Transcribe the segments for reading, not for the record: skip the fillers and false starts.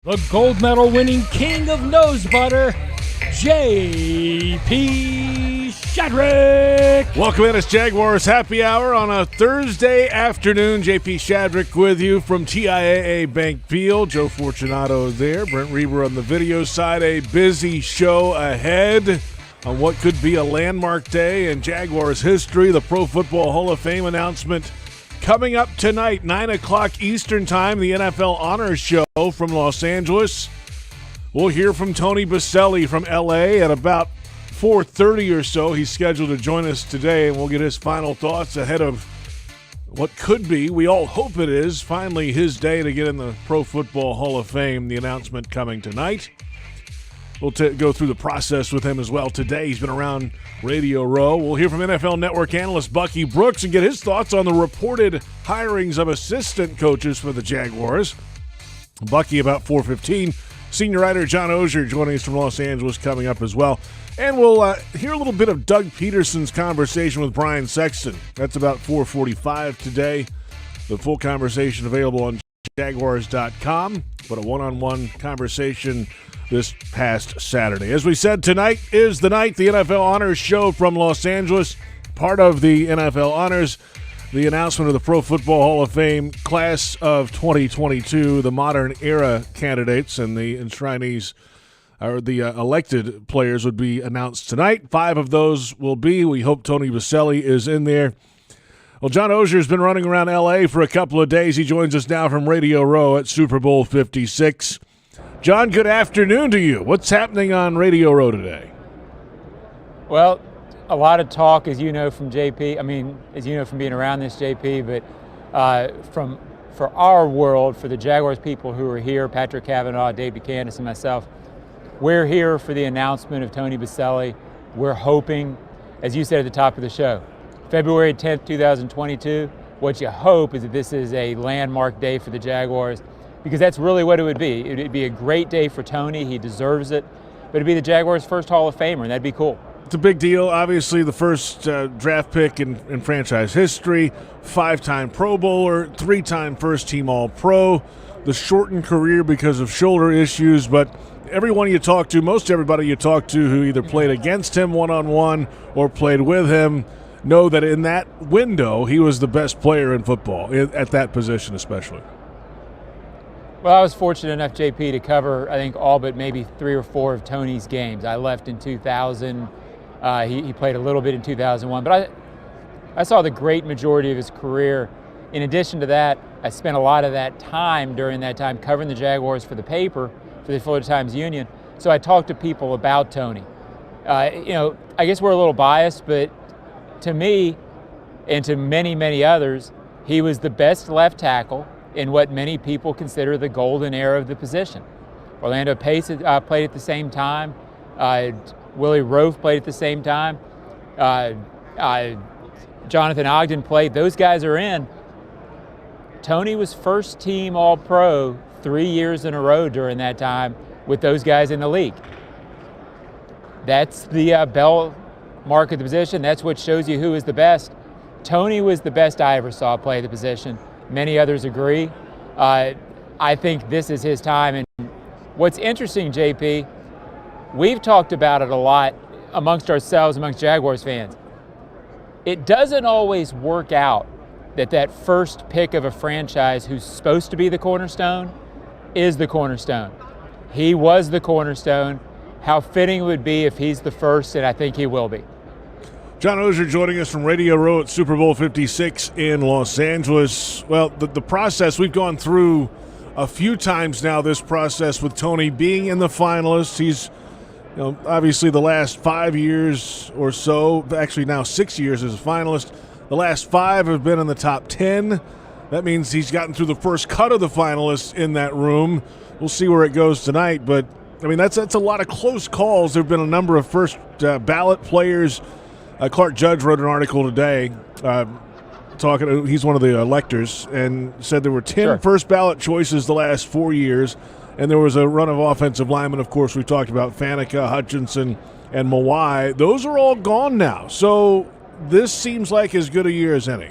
The gold medal winning king of nose butter, J.P. Shadrick. Welcome in. It's Jaguars Happy Hour on a Thursday afternoon. J.P. Shadrick with you from TIAA Bank Field. Joe Fortunato there. Brent Reber on the video side. A busy show ahead on what could be a landmark day in Jaguars history. The Pro Football Hall of Fame announcement coming up tonight, 9 o'clock Eastern Time, the NFL Honors Show from Los Angeles. We'll hear from Tony Boselli from L.A. at about 4:30 or so. He's scheduled to join us today, and we'll get his final thoughts ahead of what could be, we all hope it is, finally his day to get in the Pro Football Hall of Fame. The announcement coming tonight. We'll go through the process with him as well today. He's been around Radio Row. We'll hear from NFL Network analyst Bucky Brooks and get his thoughts on the reported hirings of assistant coaches for the Jaguars. Bucky about 4:15. Senior writer John Oehser joining us from Los Angeles coming up as well. And we'll hear a little bit of Doug Pederson's conversation with Brian Sexton. That's about 4:45 today. The full conversation available on Jaguars.com, but a one-on-one conversation this past Saturday. As we said, tonight is the night, the NFL Honors Show from Los Angeles, part of the NFL Honors, the announcement of the Pro Football Hall of Fame class of 2022, the modern era candidates and the enshrinees, or the elected players would be announced tonight. 5 of those will be. We hope Tony Boselli is in there. Well, John Oehser has been running around L.A. for a couple of days. He joins us now from Radio Row at Super Bowl 56. John, good afternoon to you. What's happening on Radio Row today? Well, a lot of talk, as you know from JP. I mean, as you know from being around this, JP. But for our world, for the Jaguars people who are here, Patrick Cavanaugh, Dave Buchanan, and myself, we're here for the announcement of Tony Boselli. We're hoping, as you said at the top of the show, February 10th, 2022. What you hope is that this is a landmark day for the Jaguars, because that's really what it would be. It would be a great day for Tony. He deserves it. But it'd be the Jaguars' first Hall of Famer, and that'd be cool. It's a big deal. Obviously, the first draft pick in franchise history, 5-time Pro Bowler, 3-time first-team All-Pro, the shortened career because of shoulder issues. But everyone you talk to, most everybody you talk to who either played against him one-on-one or played with him, know that in that window, he was the best player in football, at that position especially. Well, I was fortunate enough, JP, to cover, I think, all but maybe 3 or 4 of Tony's games. I left in 2000. He played a little bit in 2001. But I saw the great majority of his career. In addition to that, I spent a lot of that time during that time covering the Jaguars for the paper, for the Florida Times-Union. So I talked to people about Tony. I guess we're a little biased, but to me and to many, many others, he was the best left tackle in what many people consider the golden era of the position. Orlando Pace played at the same time. Willie Roaf played at the same time. Jonathan Ogden played. Those guys are in. Tony was first team All-Pro 3 years in a row during that time with those guys in the league. That's the bell mark of the position. That's what shows you who is the best. Tony was the best I ever saw play the position. Many others agree. I think this is his time. And what's interesting, JP, we've talked about it a lot amongst ourselves, amongst Jaguars fans. It doesn't always work out that first pick of a franchise who's supposed to be the cornerstone is the cornerstone. He was the cornerstone. How fitting it would be if he's the first, and I think he will be. John Oehser joining us from Radio Row at Super Bowl 56 in Los Angeles. Well, the process, we've gone through a few times now, this process with Tony being in the finalists. He's, obviously the last 5 years or so, actually now 6 years as a finalist. The last 5 have been in the top 10. That means he's gotten through the first cut of the finalists in that room. We'll see where it goes tonight, but I mean, that's a lot of close calls. There have been a number of first ballot players. Clark Judge wrote an article today he's one of the electors, and said there were 10 first ballot choices the last 4 years, and there was a run of offensive linemen. Of course, we talked about Faneca, Hutchinson, and Mawai. Those are all gone now. So this seems like as good a year as any.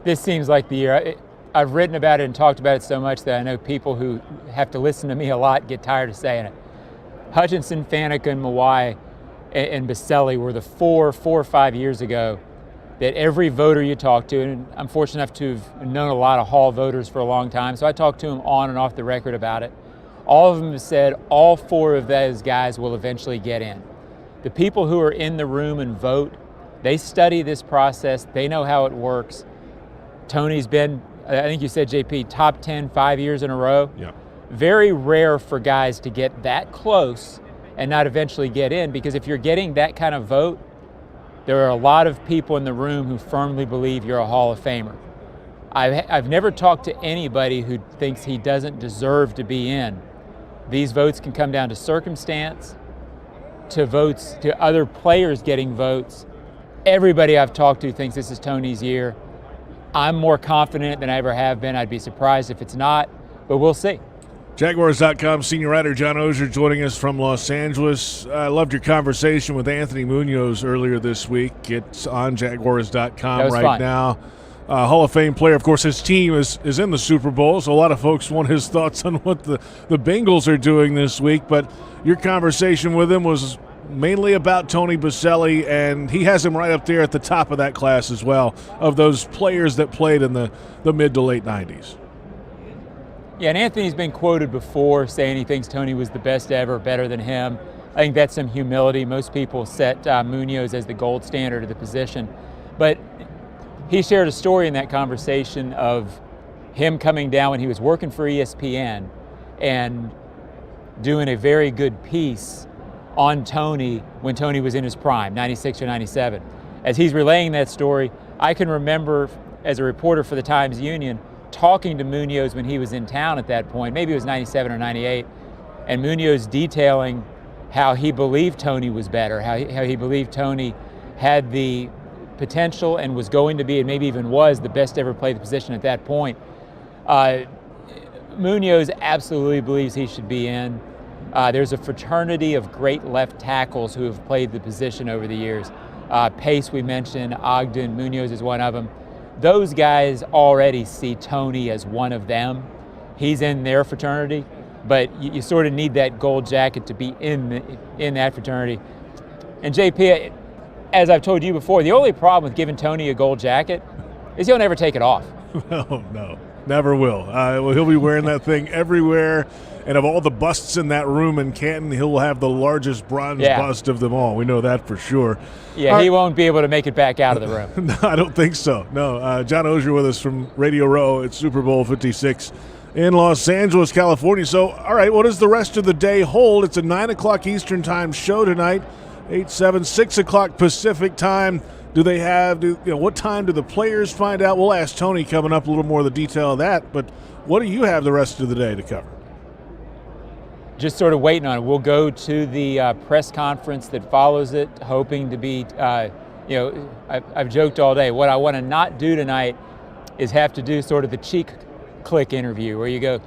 This seems like the year. I've written about it and talked about it so much that I know people who have to listen to me a lot get tired of saying it. Hutchinson, Faneca, and Mawai and Boselli were the four or 5 years ago that every voter you talk to, and I'm fortunate enough to have known a lot of Hall voters for a long time, so I talked to them on and off the record about it. All of them have said all four of those guys will eventually get in. The people who are in the room and vote, they study this process, they know how it works. Tony's been, I think you said, JP, top 10 5 years in a row. Yeah. Very rare for guys to get that close and not eventually get in, because if you're getting that kind of vote, there are a lot of people in the room who firmly believe you're a Hall of Famer. I've never talked to anybody who thinks he doesn't deserve to be in. These votes can come down to circumstance, to votes, to other players getting votes. Everybody I've talked to thinks this is Tony's year. I'm more confident than I ever have been. I'd be surprised if it's not, but we'll see. Jaguars.com senior writer John Oehser joining us from Los Angeles. I loved your conversation with Anthony Munoz earlier this week. It's on Jaguars.com right fun. now. Hall of Fame player. Of course, his team is in the Super Bowl, so a lot of folks want his thoughts on what the Bengals are doing this week. But your conversation with him was mainly about Tony Boselli, and he has him right up there at the top of that class as well, of those players that played in the mid to late 90s. Yeah, and Anthony's been quoted before saying he thinks Tony was the best ever, better than him. I think that's some humility. Most people set Munoz as the gold standard of the position. But he shared a story in that conversation of him coming down when he was working for ESPN and doing a very good piece on Tony when Tony was in his prime, 96 or 97. As he's relaying that story, I can remember as a reporter for the Times-Union talking to Munoz when he was in town at that point, maybe it was 97 or 98, and Munoz detailing how he believed Tony was better, how he believed Tony had the potential and was going to be, and maybe even was, the best ever played the position at that point. Munoz absolutely believes he should be in. There's a fraternity of great left tackles who have played the position over the years. Pace we mentioned, Ogden, Munoz is one of them. Those guys already see Tony as one of them. He's in their fraternity, but you sort of need that gold jacket to be in that fraternity. And JP, as I've told you before, the only problem with giving Tony a gold jacket is he'll never take it off. No, never will. Well, he'll be wearing that thing everywhere. And of all the busts in that room in Canton, he'll have the largest bronze bust of them all. We know that for sure. Yeah, he won't be able to make it back out of the room. No, I don't think so. No, John Oehser with us from Radio Row at Super Bowl 56 in Los Angeles, California. So, all right, what does the rest of the day hold? It's a 9 o'clock Eastern time show tonight, 6 o'clock Pacific time. Do they have, what time do the players find out? We'll ask Tony coming up a little more of the detail of that. But what do you have the rest of the day to cover? Just sort of waiting on it. We'll go to the press conference that follows it, hoping to be, I've joked all day. What I want to not do tonight is have to do sort of the cheek click interview where you go,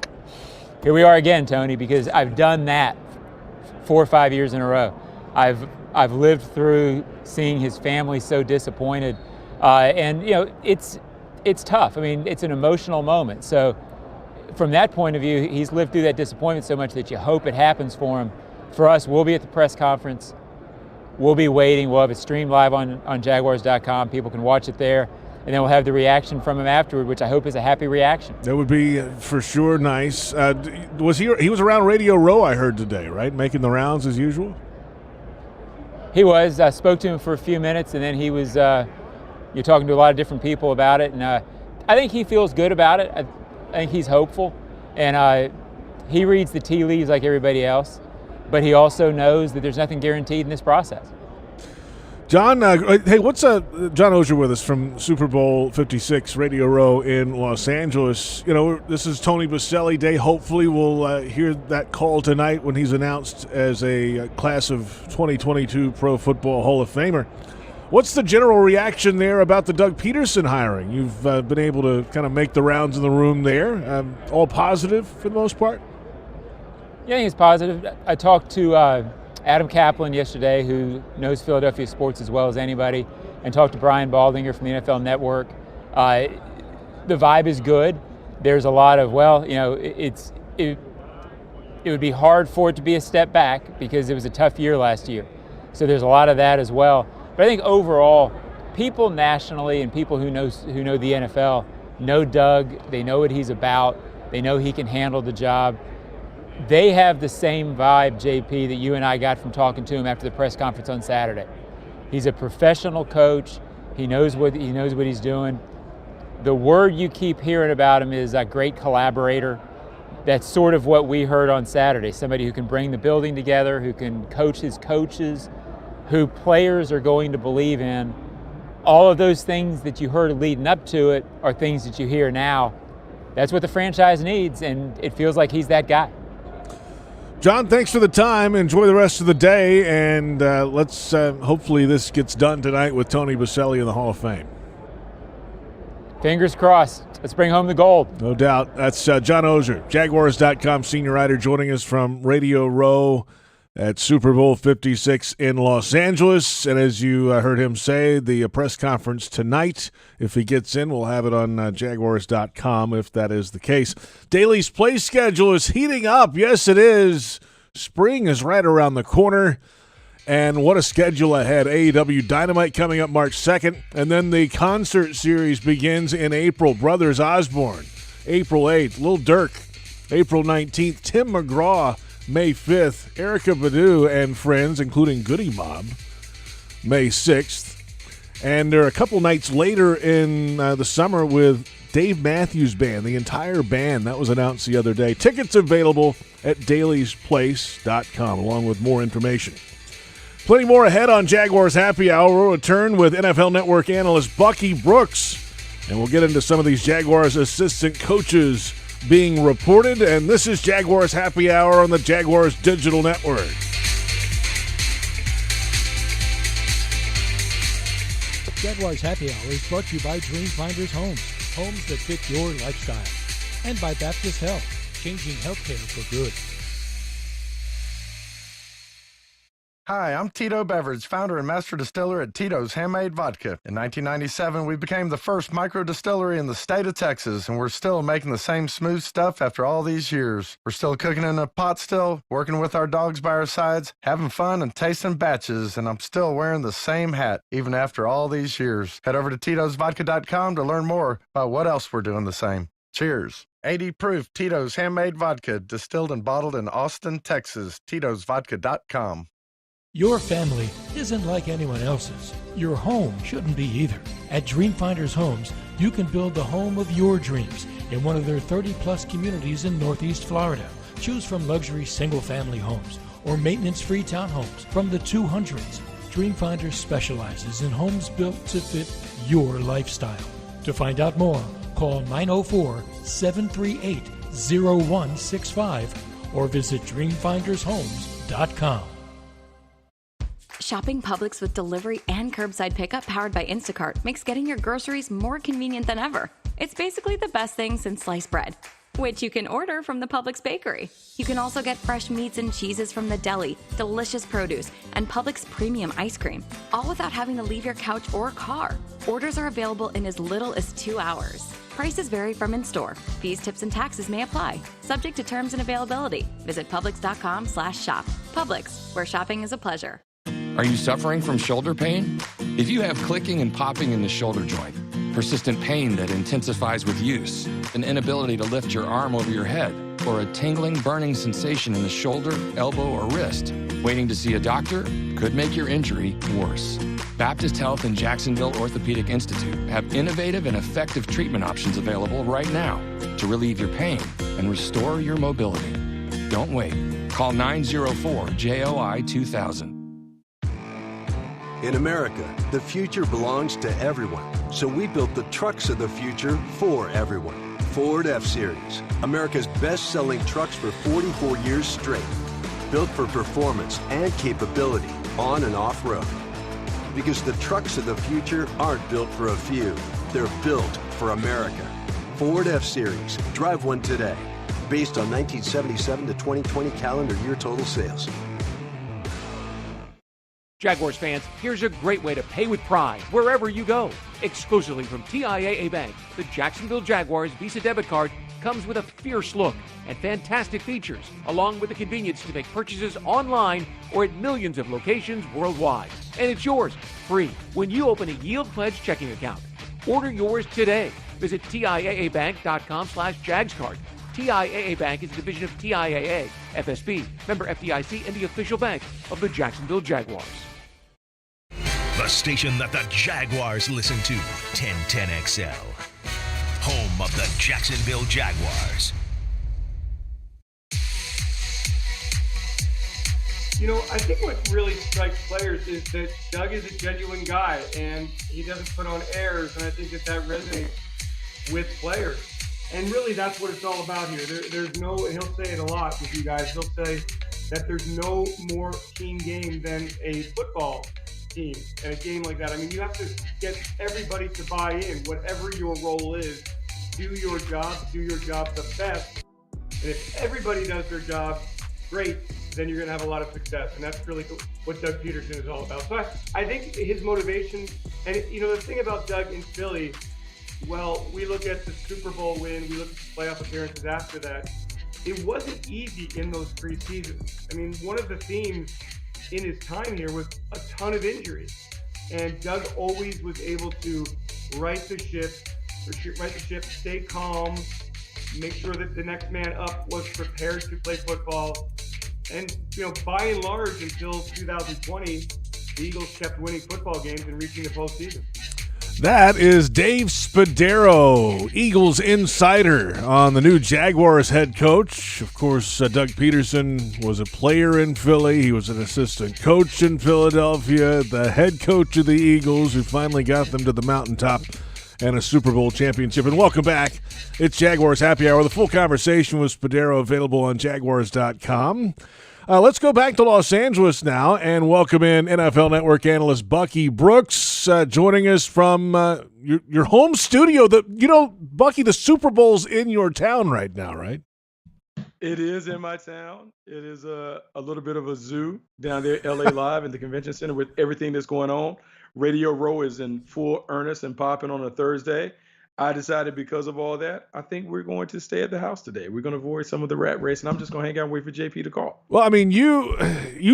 here we are again, Tony, because I've done that 4 or 5 years in a row. I've lived through seeing his family so disappointed, and it's tough. I mean, it's an emotional moment. So from that point of view, he's lived through that disappointment so much that you hope it happens for him. For us, we'll be at the press conference. We'll be waiting. We'll have it streamed live on Jaguars.com. People can watch it there. And then we'll have the reaction from him afterward, which I hope is a happy reaction. That would be for sure nice. He was around Radio Row, I heard today, right? Making the rounds as usual? He was. I spoke to him for a few minutes, and then he was you're talking to a lot of different people about it. And I think he feels good about it. I think he's hopeful. And he reads the tea leaves like everybody else. But he also knows that there's nothing guaranteed in this process. John, hey, what's John Oehser with us from Super Bowl 56 Radio Row in Los Angeles. This is Tony Boselli Day. Hopefully we'll hear that call tonight when he's announced as a class of 2022 Pro Football Hall of Famer. What's the general reaction there about the Doug Pederson hiring? You've been able to kind of make the rounds in the room there. All positive for the most part? Yeah, I think it's positive. I talked to Adam Kaplan yesterday, who knows Philadelphia sports as well as anybody, and talked to Brian Baldinger from the NFL Network. The vibe is good. there's a lot of, it would be hard for it to be a step back because it was a tough year last year. So there's a lot of that as well. But I think overall, people nationally and people who know the NFL know Doug. They know what he's about. They know he can handle the job. They have the same vibe, JP, that you and I got from talking to him after the press conference on Saturday. He's a professional coach. He knows what he's doing. The word you keep hearing about him is a great collaborator. That's sort of what we heard on Saturday. Somebody who can bring the building together, who can coach his coaches, who players are going to believe in. All of those things that you heard leading up to it are things that you hear now. That's what the franchise needs, and it feels like he's that guy. John, thanks for the time. Enjoy the rest of the day, and let's hopefully this gets done tonight with Tony Boselli in the Hall of Fame. Fingers crossed. Let's bring home the gold. No doubt. That's John Oehser, Jaguars.com senior writer, joining us from Radio Row at Super Bowl 56 in Los Angeles. And as you heard him say, the press conference tonight, if he gets in, we'll have it on Jaguars.com if that is the case. Daly's play schedule is heating up. Yes, it is. Spring is right around the corner. And what a schedule ahead. AEW Dynamite coming up March 2nd. And then the concert series begins in April. Brothers Osborne, April 8th. Lil Durk, April 19th. Tim McGraw, May 5th. Erykah Badu and friends, including Goody Mob, May 6th. And there are a couple nights later in the summer with Dave Matthews Band, the entire band. That was announced the other day. Tickets available at dailysplace.com, along with more information. Plenty more ahead on Jaguars Happy Hour. We'll return with NFL Network analyst Bucky Brooks, and we'll get into some of these Jaguars assistant coaches being reported. And this is Jaguars Happy Hour on the Jaguars Digital Network. Jaguars Happy Hour is brought to you by Dreamfinders Homes, homes that fit your lifestyle. And by Baptist Health, changing healthcare for good. Hi, I'm Tito Beveridge, founder and master distiller at Tito's Handmade Vodka. In 1997, we became the first micro distillery in the state of Texas, and we're still making the same smooth stuff after all these years. We're still cooking in a pot still, working with our dogs by our sides, having fun and tasting batches, and I'm still wearing the same hat, even after all these years. Head over to Tito'sVodka.com to learn more about what else we're doing the same. Cheers. 80 proof Tito's Handmade Vodka, distilled and bottled in Austin, Texas. Tito'sVodka.com. Your family isn't like anyone else's. Your home shouldn't be either. At Dreamfinders Homes, you can build the home of your dreams in one of their 30-plus communities in Northeast Florida. Choose from luxury single-family homes or maintenance-free townhomes from the 200s. Dreamfinders specializes in homes built to fit your lifestyle. To find out more, call 904-738-0165 or visit dreamfindershomes.com. Shopping Publix with delivery and curbside pickup powered by Instacart makes getting your groceries more convenient than ever. It's basically the best thing since sliced bread, which you can order from the Publix bakery. You can also get fresh meats and cheeses from the deli, delicious produce, and Publix premium ice cream, all without having to leave your couch or car. Orders are available in as little as 2 hours. Prices vary from in-store. Fees, tips, and taxes may apply. Subject to terms and availability. Visit Publix.com/shop. Publix, where shopping is a pleasure. Are you suffering from shoulder pain? If you have clicking and popping in the shoulder joint, persistent pain that intensifies with use, an inability to lift your arm over your head, or a tingling, burning sensation in the shoulder, elbow, or wrist, waiting to see a doctor could make your injury worse. Baptist Health and Jacksonville Orthopedic Institute have innovative and effective treatment options available right now to relieve your pain and restore your mobility. Don't wait. Call 904-JOI-2000. In America, the future belongs to everyone. So we built the trucks of the future for everyone. Ford F-Series, America's best-selling trucks for 44 years straight. Built for performance and capability on and off-road. Because the trucks of the future aren't built for a few. They're built for America. Ford F-Series. Drive one today. Based on 1977 to 2020 calendar year total sales. Jaguars fans, here's a great way to pay with pride wherever you go. Exclusively from TIAA Bank, the Jacksonville Jaguars Visa debit card comes with a fierce look and fantastic features, along with the convenience to make purchases online or at millions of locations worldwide. And it's yours, free, when you open a Yield Pledge checking account. Order yours today. Visit TIAABank.com/JagsCard. TIAA Bank is a division of TIAA, FSB, member FDIC, and the official bank of the Jacksonville Jaguars. The station that the Jaguars listen to, 1010XL. Home of the Jacksonville Jaguars. You know, I think what really strikes players is that Doug is a genuine guy, and he doesn't put on airs, and I think that resonates with players. And really, that's what it's all about here. There's no, and he'll say it a lot with you guys, he'll say that there's no more team game than a football team and a game like that. I mean, you have to get everybody to buy in, whatever your role is. Do your job the best. And if everybody does their job great, then you're going to have a lot of success. And that's really what Doug Pederson is all about. So I think his motivation, and you know, the thing about Doug in Philly, well, we look at the Super Bowl win, we look at the playoff appearances after that. It wasn't easy in those preseasons. I mean, one of the themes in his time here was a ton of injuries. And Doug always was able to right the ship, stay calm, make sure that the next man up was prepared to play football. And, you know, by and large, until 2020, the Eagles kept winning football games and reaching the postseason. That is Dave Spadaro, Eagles insider on the new Jaguars head coach. Of course, Doug Pederson was a player in Philly. He was an assistant coach in Philadelphia, the head coach of the Eagles, who finally got them to the mountaintop and a Super Bowl championship. And welcome back. It's Jaguars Happy Hour. The full conversation with Spadaro available on Jaguars.com. Let's go back to Los Angeles now and welcome in NFL Network analyst Bucky Brooks, joining us from your home studio. Bucky, the Super Bowl's in your town right now, right? It is in my town. It is a little bit of a zoo down there, LA Live in the convention center with everything that's going on. Radio Row is in full earnest and popping on a Thursday. I decided because of all that, I think we're going to stay at the house today. We're going to avoid some of the rat race, and I'm just going to hang out and wait for JP to call. Well, I mean, you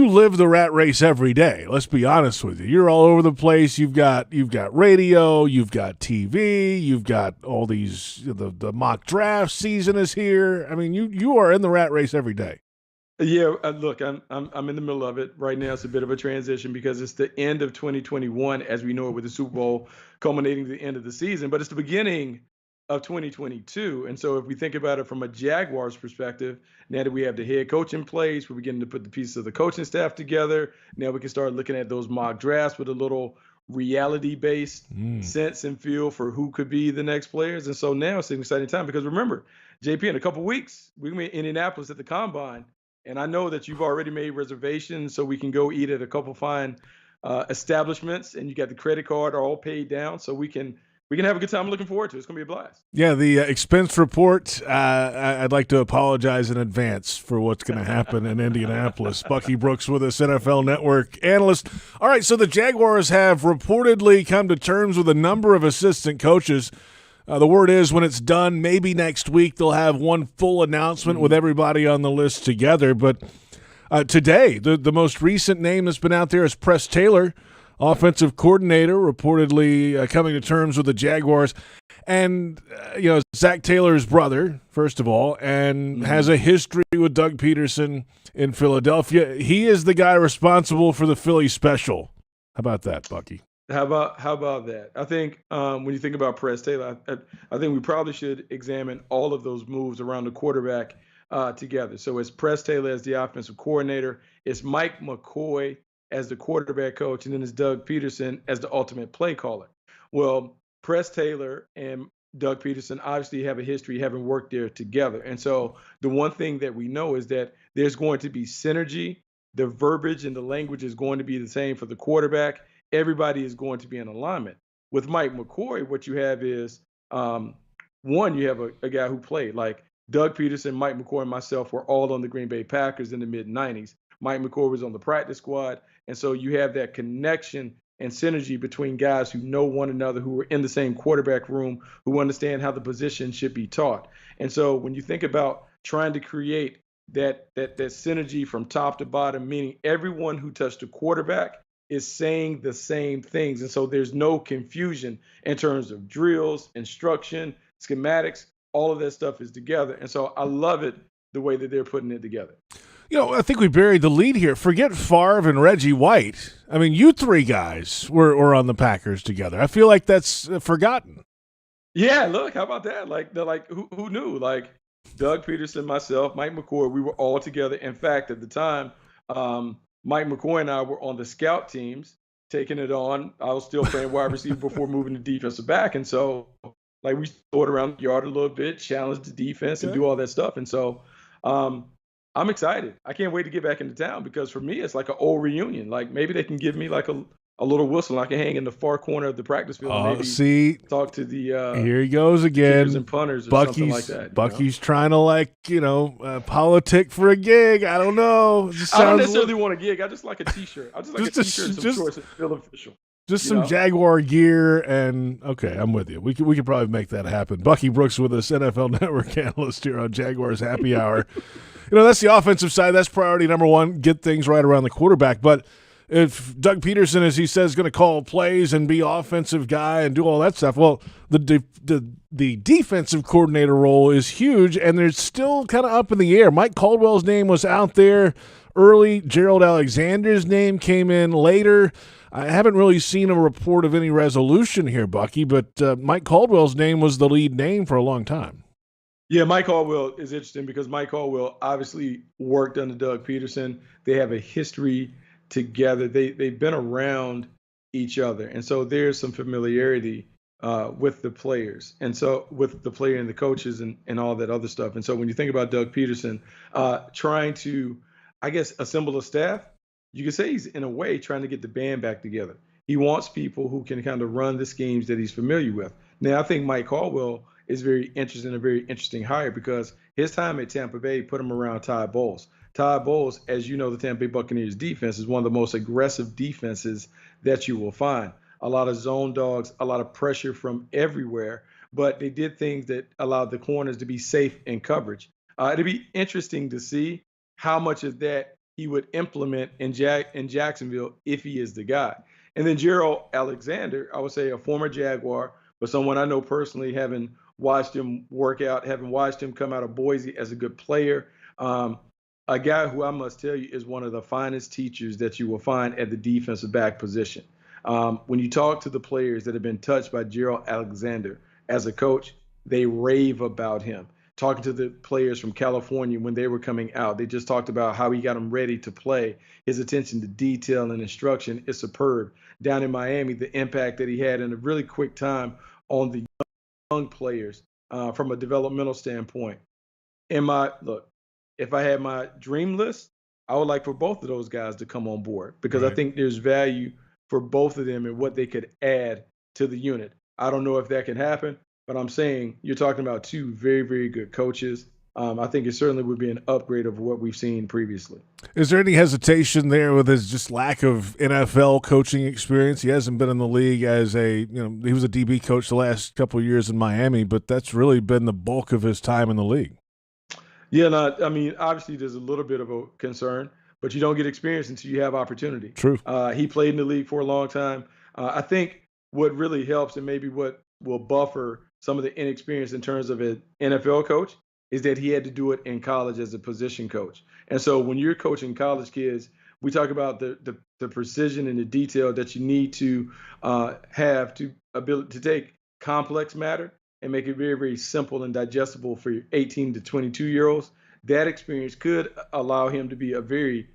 live the rat race every day. Let's be honest with you. You're all over the place. You've got radio, you've got TV, you've got all these. The mock draft season is here. I mean, you are in the rat race every day. Yeah, look, I'm in the middle of it right now. It's a bit of a transition because it's the end of 2021, as we know it, with the Super Bowl culminating to the end of the season. But it's the beginning of 2022, and so if we think about it from a Jaguars perspective, now that we have the head coach in place, we're beginning to put the pieces of the coaching staff together. Now we can start looking at those mock drafts with a little reality-based sense and feel for who could be the next players. And so now it's an exciting time because remember, JP, in a couple of weeks, we're going to be in Indianapolis at the Combine. And I know that you've already made reservations so we can go eat at a couple fine establishments, and you got the credit card all paid down, so we can have a good time. I'm looking forward to it. It's going to be a blast. Yeah, the expense report, I'd like to apologize in advance for what's going to happen in Indianapolis. Bucky Brooks with us, NFL Network analyst. All right, so the Jaguars have reportedly come to terms with a number of assistant coaches. The word is when it's done, maybe next week they'll have one full announcement with everybody on the list together. But today, the most recent name that's been out there is Press Taylor, offensive coordinator, reportedly coming to terms with the Jaguars. And, Zach Taylor's brother, first of all, and has a history with Doug Pederson in Philadelphia. He is the guy responsible for the Philly special. How about that, Bucky? How about that? I think when you think about Press Taylor, I think we probably should examine all of those moves around the quarterback together. So it's Press Taylor as the offensive coordinator, it's Mike McCoy as the quarterback coach, and then it's Doug Pederson as the ultimate play caller. Well, Press Taylor and Doug Pederson obviously have a history having worked there together. And so the one thing that we know is that there's going to be synergy. The verbiage and the language is going to be the same for the quarterback. Everybody is going to be in alignment. With Mike McCoy, what you have is, one, you have a guy who played. Like Doug Pederson, Mike McCoy, and myself were all on the Green Bay Packers in the mid-'90s. Mike McCoy was on the practice squad. And so you have that connection and synergy between guys who know one another, who are in the same quarterback room, who understand how the position should be taught. And so when you think about trying to create that synergy from top to bottom, meaning everyone who touched the quarterback is saying the same things. And so there's no confusion in terms of drills, instruction, schematics, all of that stuff is together. And so I love it the way that they're putting it together. I think we buried the lead here. Forget Favre and Reggie White. I mean, you three guys were on the Packers together. I feel like that's forgotten. Yeah, look, how about that? Who knew? Like Doug Pederson, myself, Mike McCoy, we were all together. In fact, at the time, Mike McCoy and I were on the scout teams taking it on. I was still playing wide receiver before moving to defensive back. And so, we throw it around the yard a little bit, challenge the defense, and do all that stuff. And so, I'm excited. I can't wait to get back into town because for me, it's like an old reunion. Like maybe they can give me like a little whistle and I can hang in the far corner of the practice field and maybe talk to the here he goes again. And punters or Bucky's, something like that. Bucky's trying to politic for a gig. I don't know. I don't necessarily want a gig. I just like a T-shirt. I just like a T-shirt and some shorts and feel official. Just some Jaguar gear and okay, I'm with you. We could probably make that happen. Bucky Brooks with us, NFL Network analyst here on Jaguars Happy Hour. That's the offensive side. That's priority number one, get things right around the quarterback. But if Doug Pederson, as he says, is going to call plays and be offensive guy and do all that stuff, well, the defensive coordinator role is huge, and they're still kind of up in the air. Mike Caldwell's name was out there early. Gerald Alexander's name came in later. I haven't really seen a report of any resolution here, Bucky, but Mike Caldwell's name was the lead name for a long time. Yeah, Mike Caldwell is interesting because Mike Caldwell obviously worked under Doug Pederson. They have a history together. They've been around each other. And so there's some familiarity with the players. And so with the player and the coaches and all that other stuff. And so when you think about Doug Pederson trying to, I guess, assemble a staff, you could say he's in a way trying to get the band back together. He wants people who can kind of run the schemes that he's familiar with. Now, I think Mike Caldwell is very interesting, a very interesting hire because his time at Tampa Bay put him around Todd Bowles. Todd Bowles, as you know, the Tampa Bay Buccaneers defense is one of the most aggressive defenses that you will find. A lot of zone dogs, a lot of pressure from everywhere, but they did things that allowed the corners to be safe in coverage. It'd be interesting to see how much of that he would implement in Jacksonville if he is the guy. And then Gerald Alexander, I would say a former Jaguar, but someone I know personally, having watched him work out, having watched him come out of Boise as a good player, a guy who I must tell you is one of the finest teachers that you will find at the defensive back position. When you talk to the players that have been touched by Gerald Alexander as a coach, they rave about him. Talking to the players from California when they were coming out, they just talked about how he got them ready to play. His attention to detail and instruction is superb. Down in Miami, the impact that he had in a really quick time on the young players from a developmental standpoint. If I had my dream list, I would like for both of those guys to come on board because I think there's value for both of them and what they could add to the unit. I don't know if that can happen, but I'm saying you're talking about two very, very good coaches. I think it certainly would be an upgrade of what we've seen previously. Is there any hesitation there with his just lack of NFL coaching experience? He hasn't been in the league as he was a DB coach the last couple of years in Miami, but that's really been the bulk of his time in the league. Yeah, I mean, obviously there's a little bit of a concern, but you don't get experience until you have opportunity. True. He played in the league for a long time. I think what really helps and maybe what will buffer some of the inexperience in terms of an NFL coach is that he had to do it in college as a position coach. And so when you're coaching college kids, we talk about the precision and the detail that you need to have to ability to take complex matter and make it very, very simple and digestible for your 18 to 22-year-olds. That experience could allow him to be a very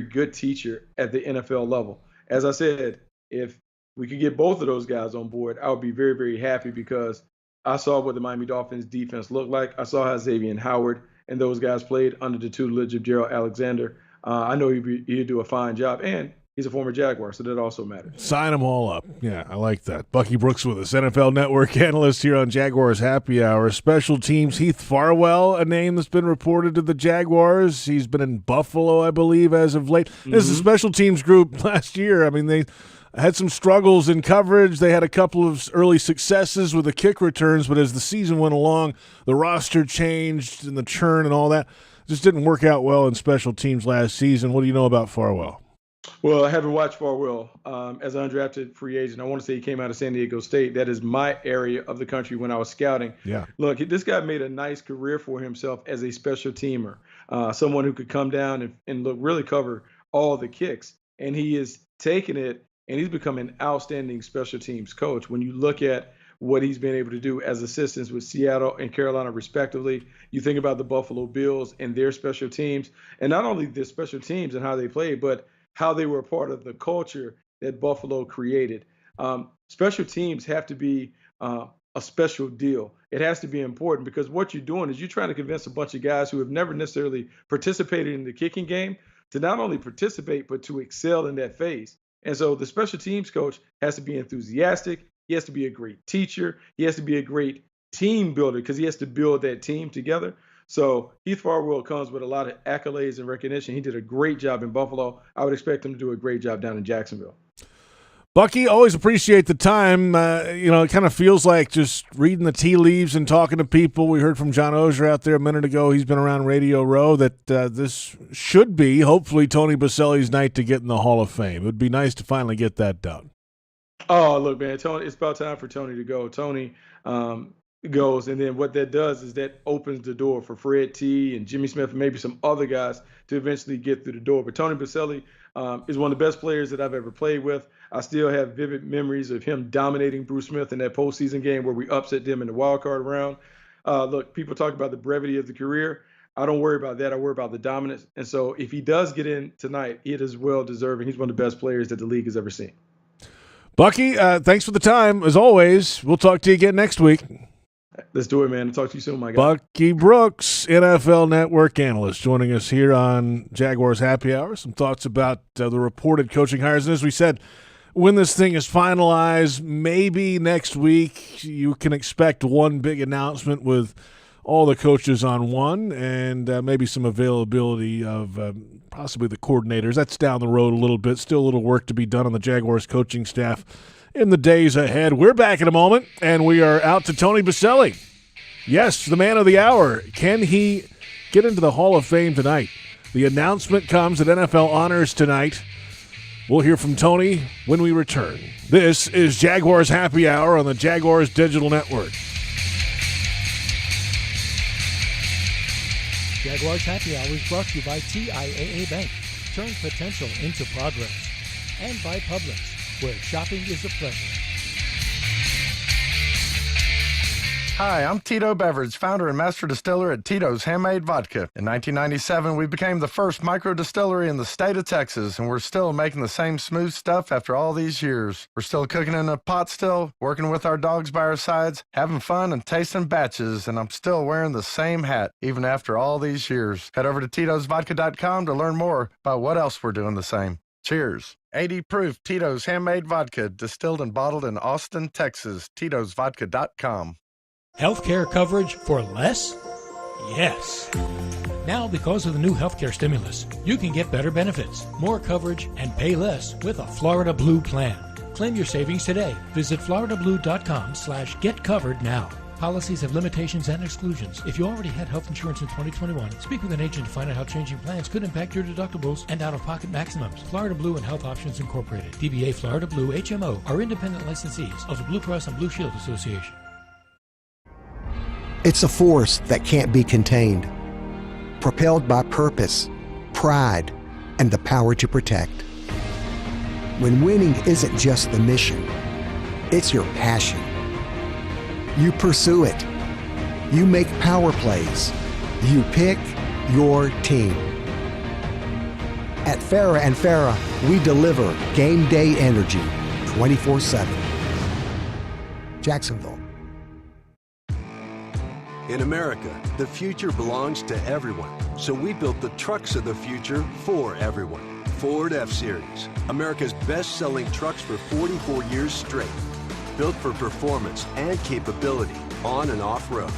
good teacher at the NFL level. As I said, if we could get both of those guys on board, I would be very, very happy because I saw what the Miami Dolphins defense looked like. I saw how Xavier Howard and those guys played under the tutelage of Gerald Alexander. I know he'd do a fine job, and he's a former Jaguar, so that also matters. Sign them all up. Yeah, I like that. Bucky Brooks with us, NFL Network analyst here on Jaguars Happy Hour. Special teams, Heath Farwell, a name that's been reported to the Jaguars. He's been in Buffalo, I believe, as of late. This is a special teams group last year. I mean, they had some struggles in coverage. They had a couple of early successes with the kick returns, but as the season went along, the roster changed and the churn and all that just didn't work out well in special teams last season. What do you know about Farwell? Well, I haven't watched Farwell as an undrafted free agent. I want to say he came out of San Diego State. That is my area of the country when I was scouting. Yeah. Look, this guy made a nice career for himself as a special teamer, someone who could come down and look really cover all the kicks. And he is taking it, and he's become an outstanding special teams coach. When you look at what he's been able to do as assistants with Seattle and Carolina, respectively, you think about the Buffalo Bills and their special teams, and not only their special teams and how they played, but how they were a part of the culture that Buffalo created. Special teams have to be a special deal. It has to be important because what you're doing is you're trying to convince a bunch of guys who have never necessarily participated in the kicking game to not only participate, but to excel in that phase. And so the special teams coach has to be enthusiastic. He has to be a great teacher. He has to be a great team builder because he has to build that team together. So Heath Farwell comes with a lot of accolades and recognition. He did a great job in Buffalo. I would expect him to do a great job down in Jacksonville. Bucky, always appreciate the time. It kind of feels like just reading the tea leaves and talking to people. We heard from John Oehser out there a minute ago. He's been around Radio Row that this should be, hopefully, Tony Boselli's night to get in the Hall of Fame. It would be nice to finally get that done. Oh, look, man, Tony, it's about time for Tony to go. Tony goes, and then what that does is that opens the door for Fred T. and Jimmy Smith and maybe some other guys to eventually get through the door. But Tony Boselli is one of the best players that I've ever played with. I still have vivid memories of him dominating Bruce Smith in that postseason game where we upset them in the wild card round. Look, people talk about the brevity of the career. I don't worry about that. I worry about the dominance. And so if he does get in tonight, it is well deserving. He's one of the best players that the league has ever seen. Bucky, thanks for the time. As always, we'll talk to you again next week. Let's do it, man. I'll talk to you soon, my guy. Bucky Brooks, NFL Network analyst, joining us here on Jaguars Happy Hour. Some thoughts about the reported coaching hires. And as we said, when this thing is finalized, maybe next week you can expect one big announcement with all the coaches on one and maybe some availability of possibly the coordinators. That's down the road a little bit. Still a little work to be done on the Jaguars coaching staff in the days ahead. We're back in a moment, and we are out to Tony Boselli. Yes, the man of the hour. Can he get into the Hall of Fame tonight? The announcement comes at NFL Honors tonight. We'll hear from Tony when we return. This is Jaguars Happy Hour on the Jaguars Digital Network. Jaguars Happy Hour is brought to you by TIAA Bank. Turn potential into progress. And by Publix, where shopping is a pleasure. Hi, I'm Tito Beveridge, founder and master distiller at Tito's Handmade Vodka. In 1997, we became the first micro distillery in the state of Texas, and we're still making the same smooth stuff after all these years. We're still cooking in a pot still, working with our dogs by our sides, having fun and tasting batches, and I'm still wearing the same hat, even after all these years. Head over to Tito'sVodka.com to learn more about what else we're doing the same. Cheers. 80 proof Tito's Handmade Vodka, distilled and bottled in Austin, Texas. Tito'sVodka.com. Healthcare coverage for less? Yes. Now, because of the new healthcare stimulus, you can get better benefits, more coverage, and pay less with a Florida Blue plan. Claim your savings today. Visit floridablue.com/getcovered now. Policies have limitations and exclusions. If you already had health insurance in 2021, speak with an agent to find out how changing plans could impact your deductibles and out-of-pocket maximums. Florida Blue and Health Options Incorporated, DBA Florida Blue HMO, are independent licensees of the Blue Cross and Blue Shield Association. It's a force that can't be contained, propelled by purpose, pride, and the power to protect. When winning isn't just the mission, it's your passion. You pursue it. You make power plays. You pick your team. At Farrah & Farrah, we deliver game day energy 24/7. Jacksonville. In America, the future belongs to everyone. So we built the trucks of the future for everyone. Ford F-Series, America's best-selling trucks for 44 years straight. Built for performance and capability on and off-road.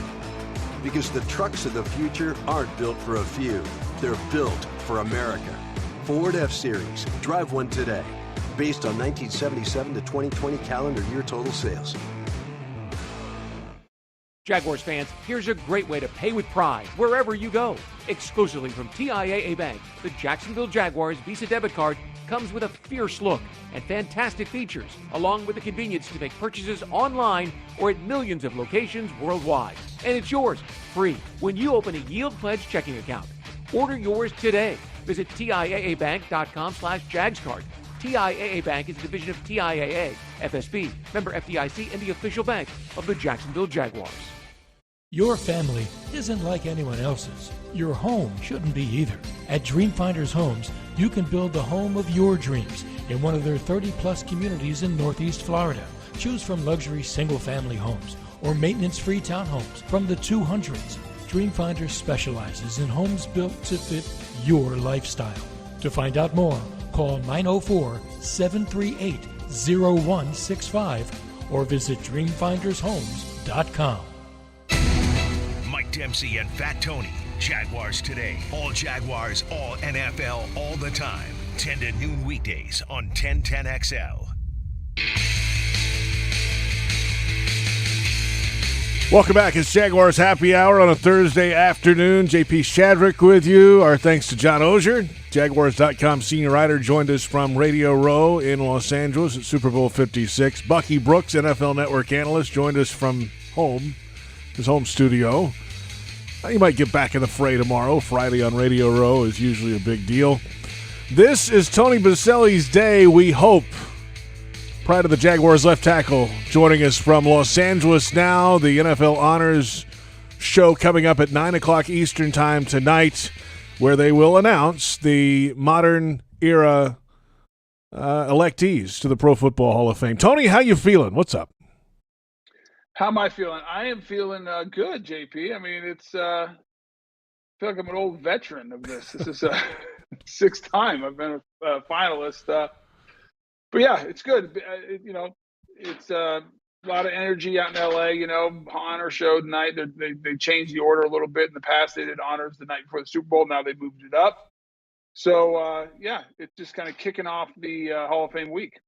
Because the trucks of the future aren't built for a few. They're built for America. Ford F-Series. Drive one today. Based on 1977 to 2020 calendar year total sales. Jaguars fans, here's a great way to pay with pride wherever you go. Exclusively from TIAA Bank, the Jacksonville Jaguars Visa debit card comes with a fierce look and fantastic features, along with the convenience to make purchases online or at millions of locations worldwide. And it's yours, free, when you open a Yield Pledge checking account. Order yours today. Visit TIAABank.com/JagsCard. TIAA Bank is a division of TIAA, FSB, member FDIC, and the official bank of the Jacksonville Jaguars. Your family isn't like anyone else's. Your home shouldn't be either. At Dreamfinders Homes, you can build the home of your dreams in one of their 30-plus communities in Northeast Florida. Choose from luxury single-family homes or maintenance-free townhomes from the 200s. Dreamfinders specializes in homes built to fit your lifestyle. To find out more, call 904-738-0165 or visit dreamfindershomes.com. Mike Dempsey and Fat Tony. Jaguars Today. All Jaguars, all NFL, all the time. 10 to noon weekdays on 1010XL. Welcome back. It's Jaguars Happy Hour on a Thursday afternoon. JP Shadrick with you. Our thanks to John Oehser. Jaguars.com senior writer joined us from Radio Row in Los Angeles at Super Bowl 56. Bucky Brooks, NFL Network analyst, joined us from home, his home studio. You might get back in the fray tomorrow. Friday on Radio Row is usually a big deal. This is Tony Boselli's day, we hope. Pride of the Jaguars left tackle joining us from Los Angeles now. The NFL Honors show coming up at 9 o'clock Eastern time tonight, where they will announce the modern era electees to the Pro Football Hall of Fame. Tony, how you feeling? What's up? How am I feeling? I am feeling good, JP. I mean, I feel like I'm an old veteran of this. This is a sixth time I've been a finalist. But yeah, it's good. It's a lot of energy out in LA. Honor show tonight. They changed the order a little bit. In the past, they did honors the night before the Super Bowl. Now they moved it up. So it's just kind of kicking off the Hall of Fame week.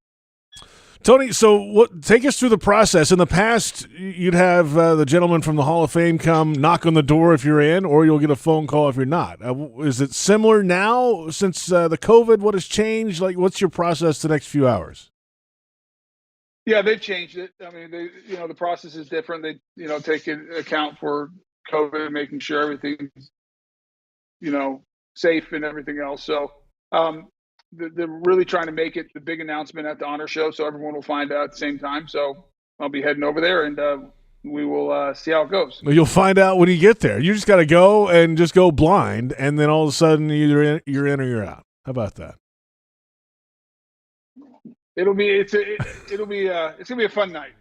Tony, so take us through the process. In the past, you'd have the gentleman from the Hall of Fame come knock on the door if you're in, or you'll get a phone call if you're not. Is it similar now since the COVID? What has changed? Like, what's your process the next few hours? Yeah, they've changed it. I mean, the process is different. They, take into account for COVID, making sure everything's, safe and everything else. So, they're really trying to make it the big announcement at the honor show, so everyone will find out at the same time. So I'll be heading over there, and we will see how it goes. Well, you'll find out when you get there. You just got to go and just go blind, and then all of a sudden you're in or you're out. How about that? It's gonna be a fun night.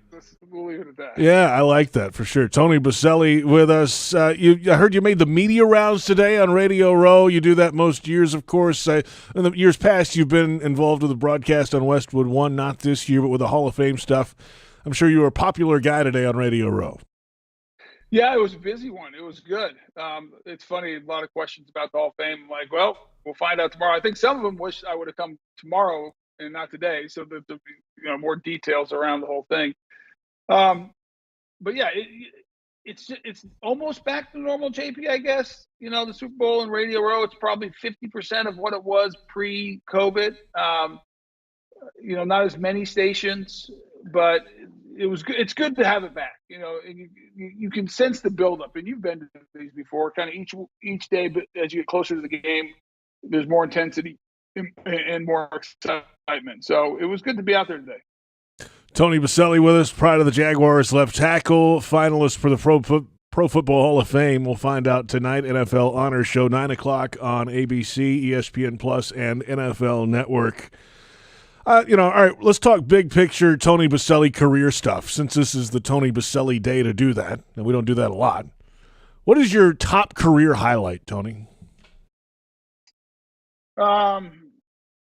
We'll leave it at that. Yeah, I like that for sure. Tony Boselli with us. I heard you made the media rounds today on Radio Row. You do that most years, of course. In the years past, you've been involved with the broadcast on Westwood One, not this year, but with the Hall of Fame stuff. I'm sure you were a popular guy today on Radio Row. Yeah, it was a busy one. It was good. It's funny, a lot of questions about the Hall of Fame. I'm like, well, we'll find out tomorrow. I think some of them wish I would have come tomorrow and not today, so that more details around the whole thing. But yeah, it's almost back to normal, JP, I guess. The Super Bowl and Radio Row, it's probably 50% of what it was pre-COVID. Not as many stations, but it was good. It's good to have it back. And you can sense the buildup, and you've been to these before. Kind of each day, but as you get closer to the game, there's more intensity and more excitement. So it was good to be out there today. Tony Boselli with us, pride of the Jaguars left tackle, finalist for the Pro Football Hall of Fame. We'll find out tonight. NFL Honors Show, 9 o'clock on ABC, ESPN Plus, and NFL Network. All right, let's talk big picture Tony Boselli career stuff, since this is the Tony Boselli day to do that, and we don't do that a lot. What is your top career highlight, Tony?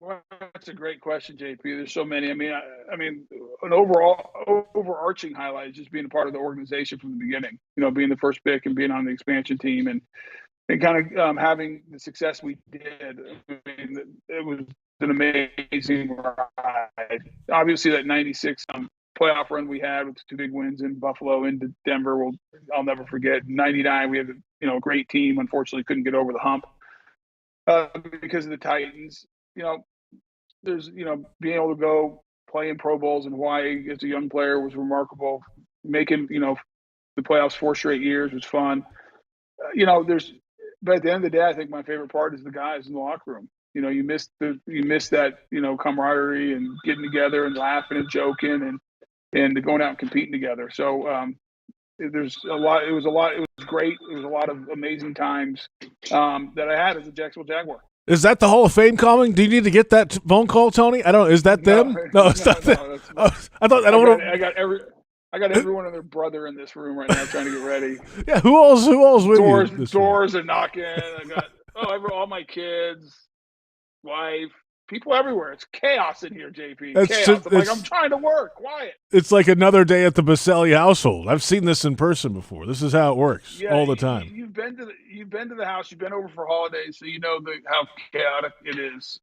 Well, that's a great question, JP. There's so many. I mean, an overall overarching highlight is just being a part of the organization from the beginning. Being the first pick and being on the expansion team, and kind of having the success we did. I mean, it was an amazing ride. Obviously, that '96 playoff run we had with 2 big wins in Buffalo into Denver, I'll never forget. '99, we had a great team. Unfortunately, couldn't get over the hump because of the Titans. There's being able to go play in Pro Bowls in Hawaii as a young player was remarkable. Making the playoffs 4 straight years was fun. But at the end of the day, I think my favorite part is the guys in the locker room. You miss that camaraderie and getting together and laughing and joking and going out and competing together. So there's a lot. It was great. It was a lot of amazing times that I had as a Jacksonville Jaguar. Is that the Hall of Fame calling? Do you need to get that phone call, Tony? I don't. Is that them? No, it's not them. I thought I don't want to. I got everyone and their brother in this room right now trying to get ready. Yeah, who else with you? Doors are knocking. I got all my kids, wife, people everywhere. It's chaos in here, JP. Chaos. I'm trying to work. Quiet. It's like another day at the Boselli household. I've seen this in person before. This is how it works all the time. You've been to the house. You've been over for holidays, so you know how chaotic it is